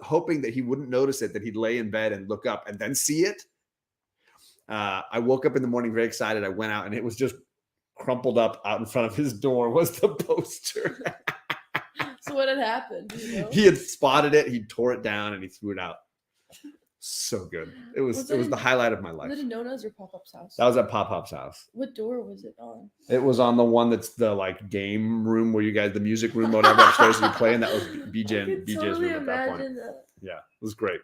hoping that he wouldn't notice it, that he'd lay in bed and look up and then see it. I woke up in the morning very excited. I went out and it was just crumpled up out in front of his door was the poster. So what had happened? Do you know? He had spotted it. He tore it down and he threw it out. So good. It was the highlight of my life. Was it in Nona's or Pop-Up's house? That was at Pop Pop's house. What door was it on? It was on the one that's the game room where you guys, the music room, whatever upstairs you play, and that was BJ's room at that point. Yeah, it was great.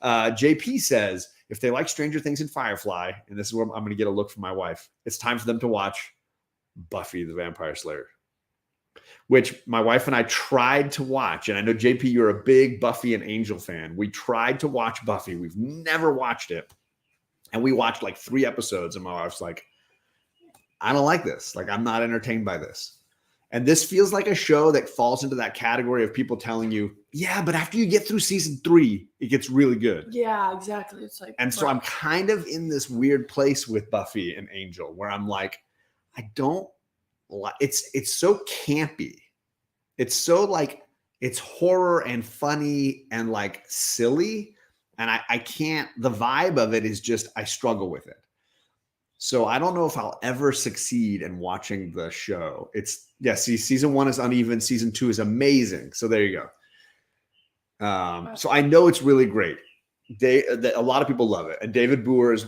JP says if they like Stranger Things and Firefly, and this is where I'm going to get a look from my wife, it's time for them to watch Buffy the Vampire Slayer, which my wife and I tried to watch. And I know, JP, you're a big Buffy and Angel fan. We tried to watch Buffy. We've never watched it. And we watched like 3 episodes. And my wife's like, I don't like this. Like, I'm not entertained by this. And this feels like a show that falls into that category of people telling you, yeah, but after you get through season 3, it gets really good. Yeah, exactly. It's like, and so I'm kind of in this weird place with Buffy and Angel where I'm like, I don't like it's so campy. It's so like it's horror and funny and like silly. And I can't, the vibe of it is just, I struggle with it. So I don't know if I'll ever succeed in watching the show. Season 1 is uneven. Season 2 is amazing. So there you go. So I know it's really great. A lot of people love it. And David Boer is,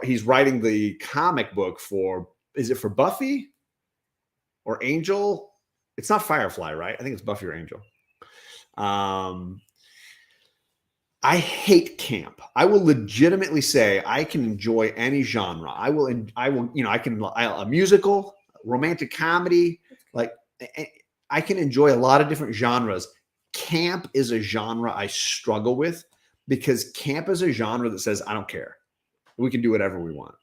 he's writing the comic book is it for Buffy or Angel? It's not Firefly, right? I think it's Buffy or Angel. I hate camp. I will legitimately say I can enjoy any genre. A musical, romantic comedy, like I can enjoy a lot of different genres. Camp is a genre I struggle with because camp is a genre that says, I don't care. We can do whatever we want.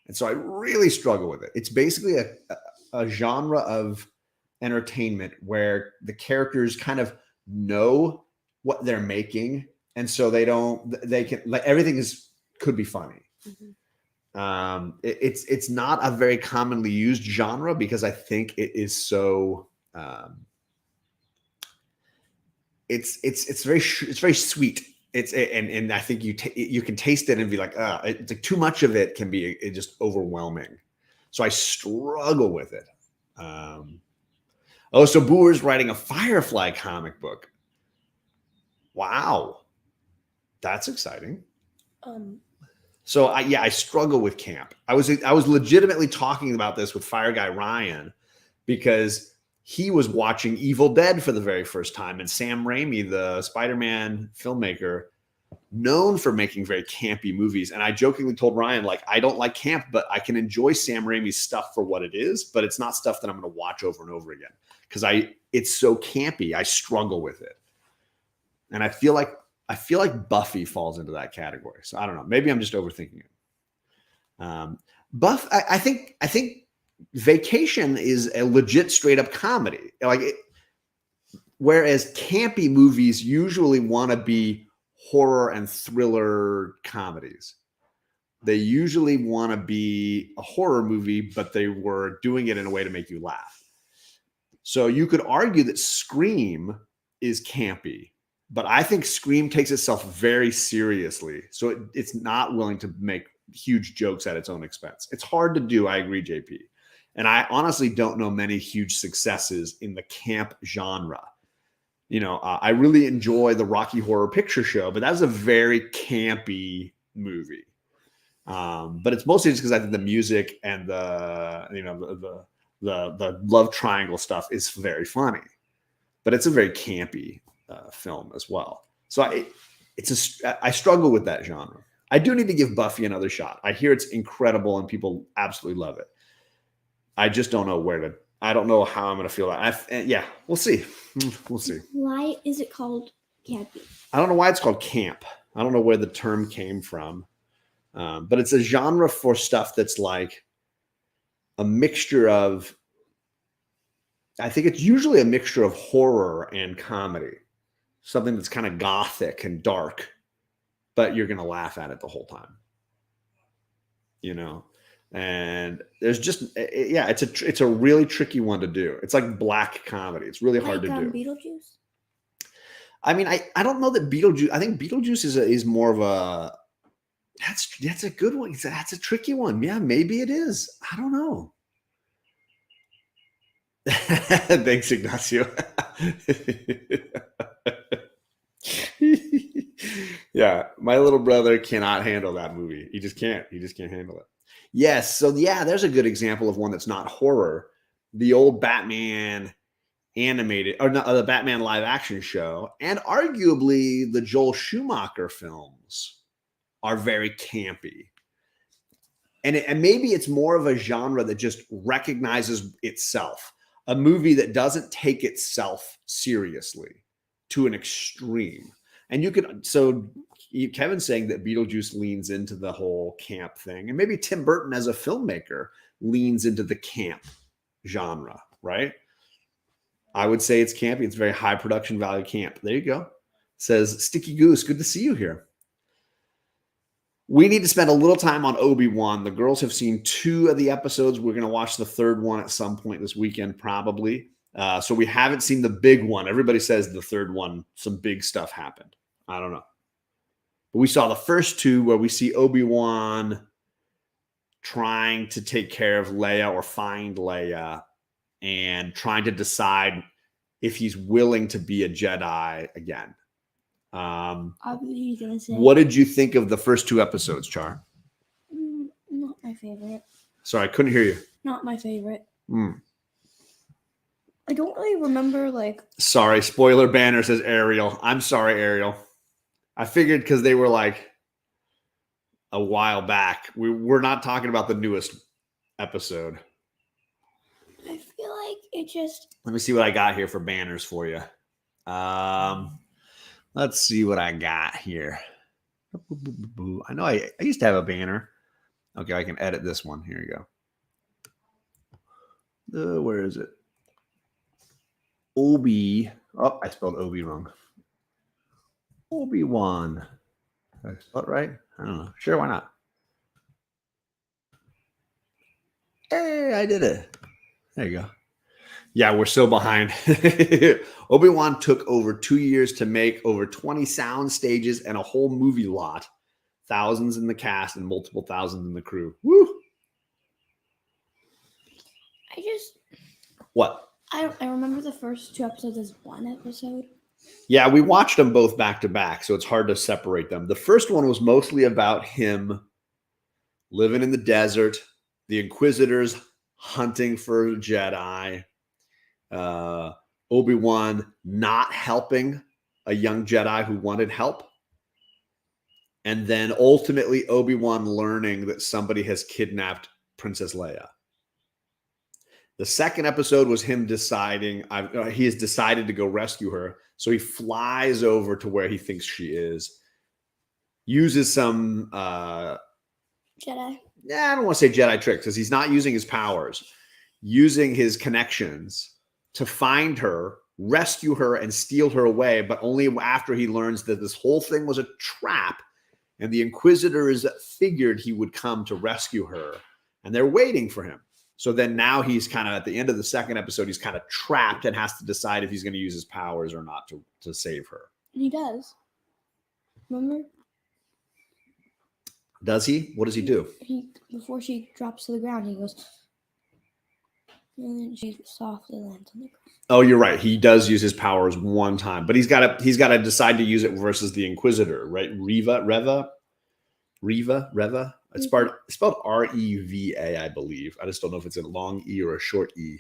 And so I really struggle with it. It's basically a genre of entertainment where the characters kind of know what they're making. And so everything could be funny. Mm-hmm. It's not a very commonly used genre because I think it is so, it's very sweet. And I think you can taste it and be like, it's like too much of it can be just overwhelming. So I struggle with it. So Boer's writing a Firefly comic book. Wow. That's exciting. So I struggle with camp. I was legitimately talking about this with Fire Guy Ryan because he was watching Evil Dead for the very first time, and Sam Raimi, the Spider-Man filmmaker, known for making very campy movies. And I jokingly told Ryan, like, I don't like camp, but I can enjoy Sam Raimi's stuff for what it is, but it's not stuff that I'm going to watch over and over again because it's so campy. I struggle with it, and I feel like Buffy falls into that category. So I don't know. Maybe I'm just overthinking it. I think Vacation is a legit straight up comedy. Like Whereas campy movies usually want to be horror and thriller comedies. They usually want to be a horror movie, but they were doing it in a way to make you laugh. So you could argue that Scream is campy, but I think Scream takes itself very seriously. So it's not willing to make huge jokes at its own expense. It's hard to do. I agree, JP. And I honestly don't know many huge successes in the camp genre. I really enjoy the Rocky Horror Picture Show, but that was a very campy movie. But it's mostly just because I think the music and the love triangle stuff is very funny. But it's a very campy film as well. So I struggle with that genre. I do need to give Buffy another shot. I hear it's incredible and people absolutely love it. I just don't know I don't know how I'm going to feel that. Yeah, we'll see. We'll see. Why is it called campy? I don't know why it's called camp. I don't know where the term came from. But it's a genre for stuff that's like a mixture of, I think it's usually a mixture of horror and comedy. Something that's kind of gothic and dark, but you're going to laugh at it the whole time. And there's just, it's a really tricky one to do. It's like black comedy. It's really hard to do. Beetlejuice? I mean, I don't know that Beetlejuice, I think Beetlejuice is more of a, that's a good one. That's a tricky one. Yeah, maybe it is. I don't know. Thanks, Ignacio. Yeah, my little brother cannot handle that movie. He just can't handle it. Yes, so yeah, there's a good example of one that's not horror. The old Batman animated, or not, the Batman live action show, and arguably the Joel Schumacher films are very campy. And maybe it's more of a genre that just recognizes itself. A movie that doesn't take itself seriously to an extreme. And Kevin's saying that Beetlejuice leans into the whole camp thing. And maybe Tim Burton as a filmmaker leans into the camp genre, right? I would say it's campy. It's very high production value camp. There you go. Says Sticky Goose, good to see you here. We need to spend a little time on Obi-Wan. The girls have seen 2 of the episodes. We're going to watch the 3rd one at some point this weekend, probably. So we haven't seen the big one. Everybody says the 3rd one, some big stuff happened. I don't know. But we saw the first 2 where we see Obi-Wan trying to take care of Leia or find Leia and trying to decide if he's willing to be a Jedi again. Obviously, gonna say. What did you think of the first 2 episodes, Char? Not my favorite. Sorry, I couldn't hear you. Not my favorite. I don't really remember Sorry, spoiler banner says Ariel. I'm sorry, Ariel. I figured because they were a while back. We're not talking about the newest episode. I feel like it just. Let me see what I got here for banners for you. Let's see what I got here. I know I used to have a banner. Okay, I can edit this one. Here you go. Where is it? Obi. Oh, I spelled Obi wrong. Obi-Wan. Did I spell it right? I don't know. Sure, why not? Hey, I did it. There you go. Yeah, we're so behind. Obi-Wan took over 2 years to make, over 20 sound stages and a whole movie lot. Thousands in the cast and multiple thousands in the crew. Woo! What? I remember the first 2 episodes as one episode. Yeah, we watched them both back to back, so it's hard to separate them. The first one was mostly about him living in the desert, the Inquisitors hunting for Jedi, Obi-Wan not helping a young Jedi who wanted help, and then ultimately Obi-Wan learning that somebody has kidnapped Princess Leia. The second episode was him deciding he has decided to go rescue her. So he flies over to where he thinks she is, uses some Jedi. Yeah, I don't want to say Jedi tricks because he's not using his powers, using his connections to find her rescue her and steal her away, but only after he learns that this whole thing was a trap and the Inquisitors figured he would come to rescue her and they're waiting for him. So then now he's kind of at the end of the second episode, he's kind of trapped and has to decide if he's going to use his powers or not to save her. And he does. Remember? Does he? What does he do? He before she drops to the ground, he goes, and then she softly lands on the ground. Oh, you're right. He does use his powers one time, but he's got to decide to use it versus the Inquisitor, right? Reva. It's spelled R-E-V-A, I believe. I just don't know if it's a long E or a short E.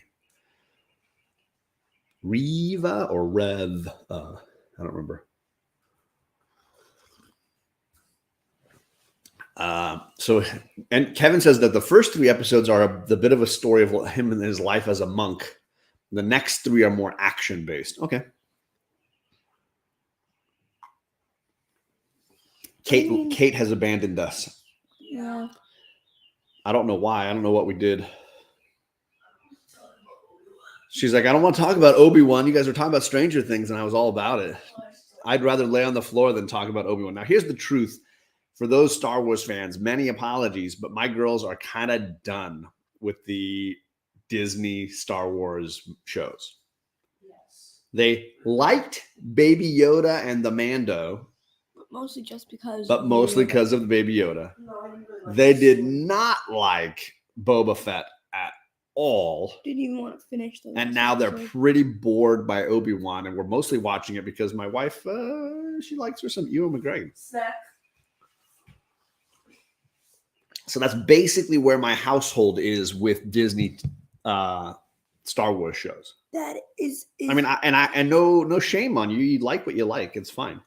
Reva or Rev? I don't remember. And Kevin says that the first 3 episodes are the bit of a story of him and his life as a monk. The next 3 are more action based. Okay. Kate has abandoned us. Yeah. I don't know why. I don't know what we did. She's like, I don't want to talk about Obi-Wan. You guys are talking about Stranger Things, and I was all about it. I'd rather lay on the floor than talk about Obi-Wan. Now, here's the truth. For those Star Wars fans, many apologies, but my girls are kind of done with the Disney Star Wars shows. Yes. They liked Baby Yoda and the Mando, Mostly just because. but mostly because of the Baby Yoda. No, I didn't really like They this. did not like Boba Fett at all. Didn't even want to finish the. And last now they're episode. pretty bored by Obi-Wan, and we're mostly watching it because my wife, she likes her some Ewan McGregor. Snack. So that's basically where my household is with Disney Star Wars shows. That is. I mean, and no shame on you. You like what you like. It's fine.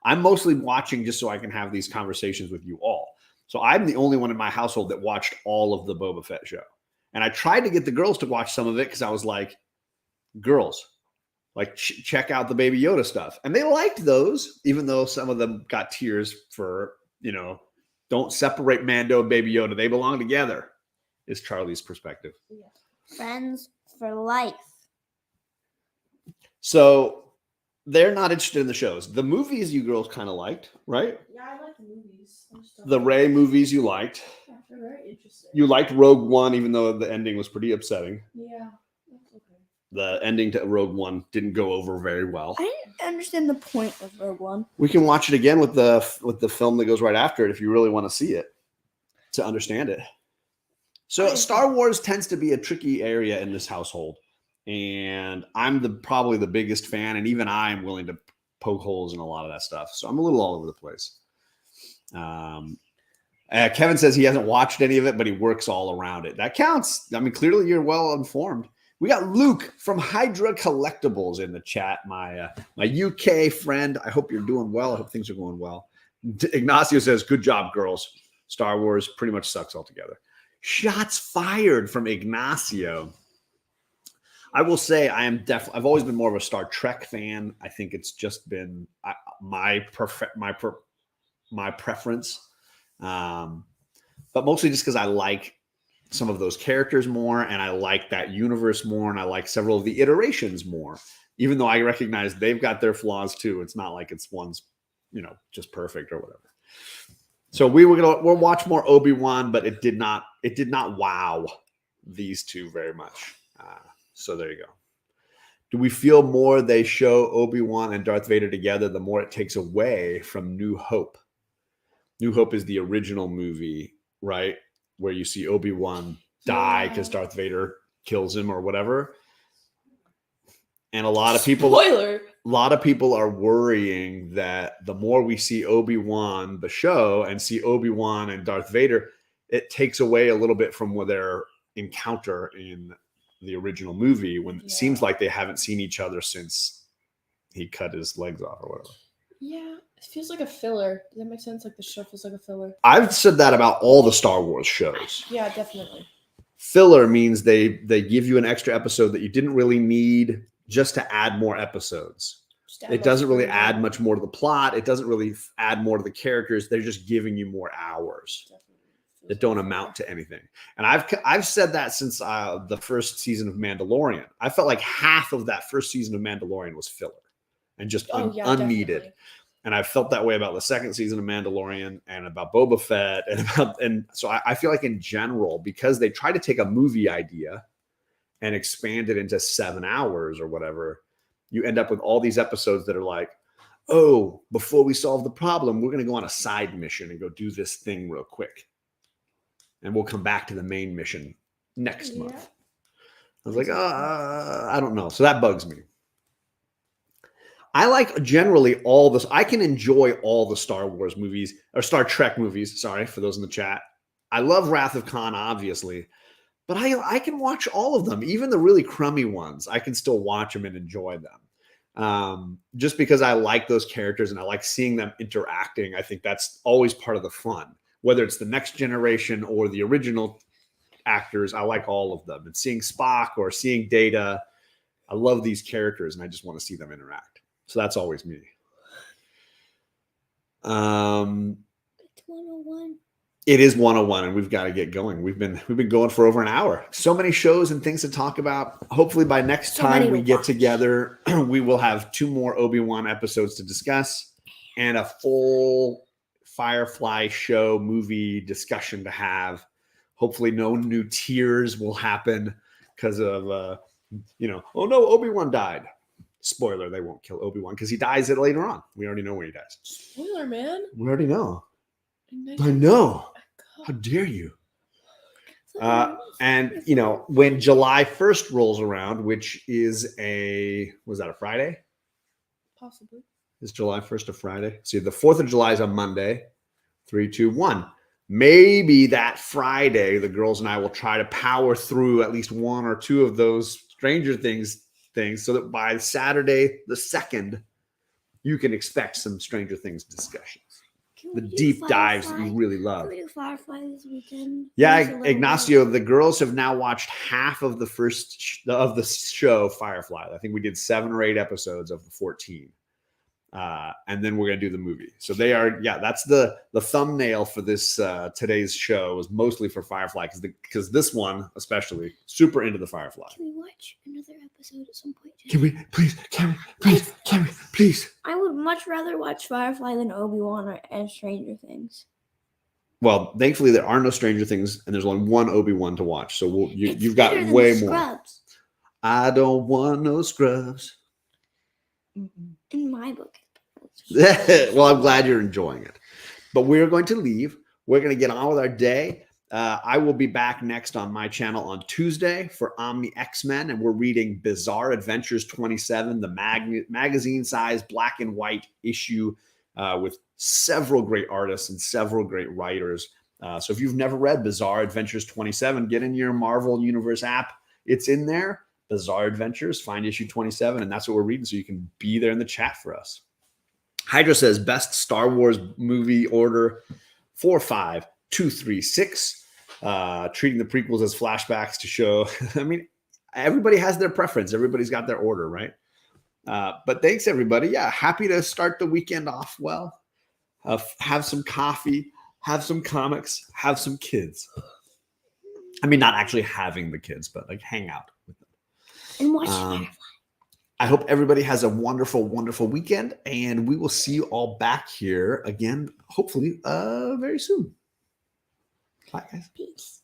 I'm mostly watching just so I can have these conversations with you all. So I'm the only one in my household that watched all of the Boba Fett show. And I tried to get the girls to watch some of it because I was like, girls, like check out the Baby Yoda stuff. And they liked those, even though some of them got tears for, don't separate Mando and Baby Yoda. They belong together, is Charlie's perspective. Friends for life. So they're not interested in the shows. The movies you girls kind of liked, right? Yeah, I like the movies. The Rey movies you liked. Yeah, they're very interesting. You liked Rogue One, even though the ending was pretty upsetting. Yeah, that's okay. The ending to Rogue One didn't go over very well. I didn't understand the point of Rogue One. We can watch it again with the film that goes right after it if you really want to see it to understand it. So Star Wars tends to be a tricky area in this household, and I'm probably the biggest fan, and even I'm willing to poke holes in a lot of that stuff. So I'm a little all over the place. Kevin says he hasn't watched any of it, but he works all around it. That counts. I mean, clearly you're well informed. We got Luke from Hydra Collectibles in the chat. My UK friend. I hope you're doing well. I hope things are going well. Ignacio says, "Good job, girls. Star Wars pretty much sucks altogether." Shots fired from Ignacio. I will say I've always been more of a Star Trek fan. I think it's just been my preference. But mostly just because I like some of those characters more, and I like that universe more, and I like several of the iterations more, even though I recognize they've got their flaws too. It's not like it's one's, just perfect or whatever. So we'll watch more Obi-Wan, but it did not wow these two very much. So there you go. Do we feel more they show Obi-Wan and Darth Vader together, the more it takes away from New Hope? New Hope is the original movie, right? Where you see Obi-Wan die because Darth Vader kills him or whatever. And a lot of people are worrying that the more we see Obi-Wan, the show, and see Obi-Wan and Darth Vader, it takes away a little bit from their encounter in the original movie, when it seems like they haven't seen each other since he cut his legs off or whatever. Yeah, it feels like a filler. Does that make sense? Like the show feels like a filler. I've said that about all the Star Wars shows. Yeah, definitely. Filler means they give you an extra episode that you didn't really need just to add more episodes. It doesn't really add much more to the plot. It doesn't really add more to the characters. They're just giving you more hours. Definitely. that don't amount to anything. And I've said that since the first season of Mandalorian. I felt like half of that first season of Mandalorian was filler and just unneeded. Definitely. And I felt that way about the second season of Mandalorian and about Boba Fett and so I feel like in general, because they try to take a movie idea and expand it into 7 hours or whatever, you end up with all these episodes that are like, oh, before we solve the problem, we're going to go on a side mission and go do this thing real quick. And we'll come back to the main mission next month. I was like, I don't know. So that bugs me. I like generally all this. I can enjoy all the Star Wars movies or Star Trek movies. Sorry for those in the chat. I love Wrath of Khan, obviously, but I can watch all of them, even the really crummy ones. I can still watch them and enjoy them. Just because I like those characters and I like seeing them interacting. I think that's always part of the fun, whether it's the next generation or the original actors. I like all of them, and seeing Spock or seeing Data. I love these characters and I just want to see them interact. So that's always me. It's 101. It is 101 and we've got to get going. We've been going for over an hour. So many shows and things to talk about. Hopefully by next time we get together, we will have 2 more Obi-Wan episodes to discuss and a full Firefly show movie discussion to have. Hopefully no new tears will happen because of, oh no, Obi-Wan died. Spoiler, they won't kill Obi-Wan because he dies later on. We already know where he dies. Spoiler, man. We already know. I know. How dare you? And, when July 1st rolls around, which is was that a Friday? Possibly. Is July 1st a Friday? See, the 4th of July is a Monday. 3, 2, 1. Maybe that Friday, the girls and I will try to power through at least 1 or 2 of those Stranger Things so that by Saturday the 2nd, you can expect some Stranger Things discussions. The deep dives that you really love. Can we do Firefly this weekend? Yeah, Ignacio, the girls have now watched half of the first of the show Firefly. I think we did 7 or 8 episodes of the 14. And then we're going to do the movie. So they are, that's the thumbnail for this today's show is mostly for Firefly because this one especially super into the Firefly. Can we watch another episode at some point? Can we please? I would much rather watch Firefly than Obi-Wan and Stranger Things. Well, thankfully there are no Stranger Things and there's only one Obi-Wan to watch. So you've got way more. Scrubs. I don't want no scrubs. In my book. Well, I'm glad you're enjoying it. But we're going to leave. We're going to get on with our day. I will be back next on my channel on Tuesday for Omni X-Men, and we're reading Bizarre Adventures 27, the magazine-sized black and white issue with several great artists and several great writers. So if you've never read Bizarre Adventures 27, get in your Marvel Universe app. It's in there. Bizarre Adventures, find issue 27, and that's what we're reading, so you can be there in the chat for us. Hydra says, best Star Wars movie order, 4, 5, 2, 3, 6. Treating the prequels as flashbacks to show. I mean, everybody has their preference. Everybody's got their order, right? But thanks, everybody. Yeah, happy to start the weekend off well. Have some coffee, have some comics, have some kids. I mean, not actually having the kids, but like hang out with them. And watch Firefly. I hope everybody has a wonderful, wonderful weekend, and we will see you all back here again, hopefully very soon. Bye, guys. Peace.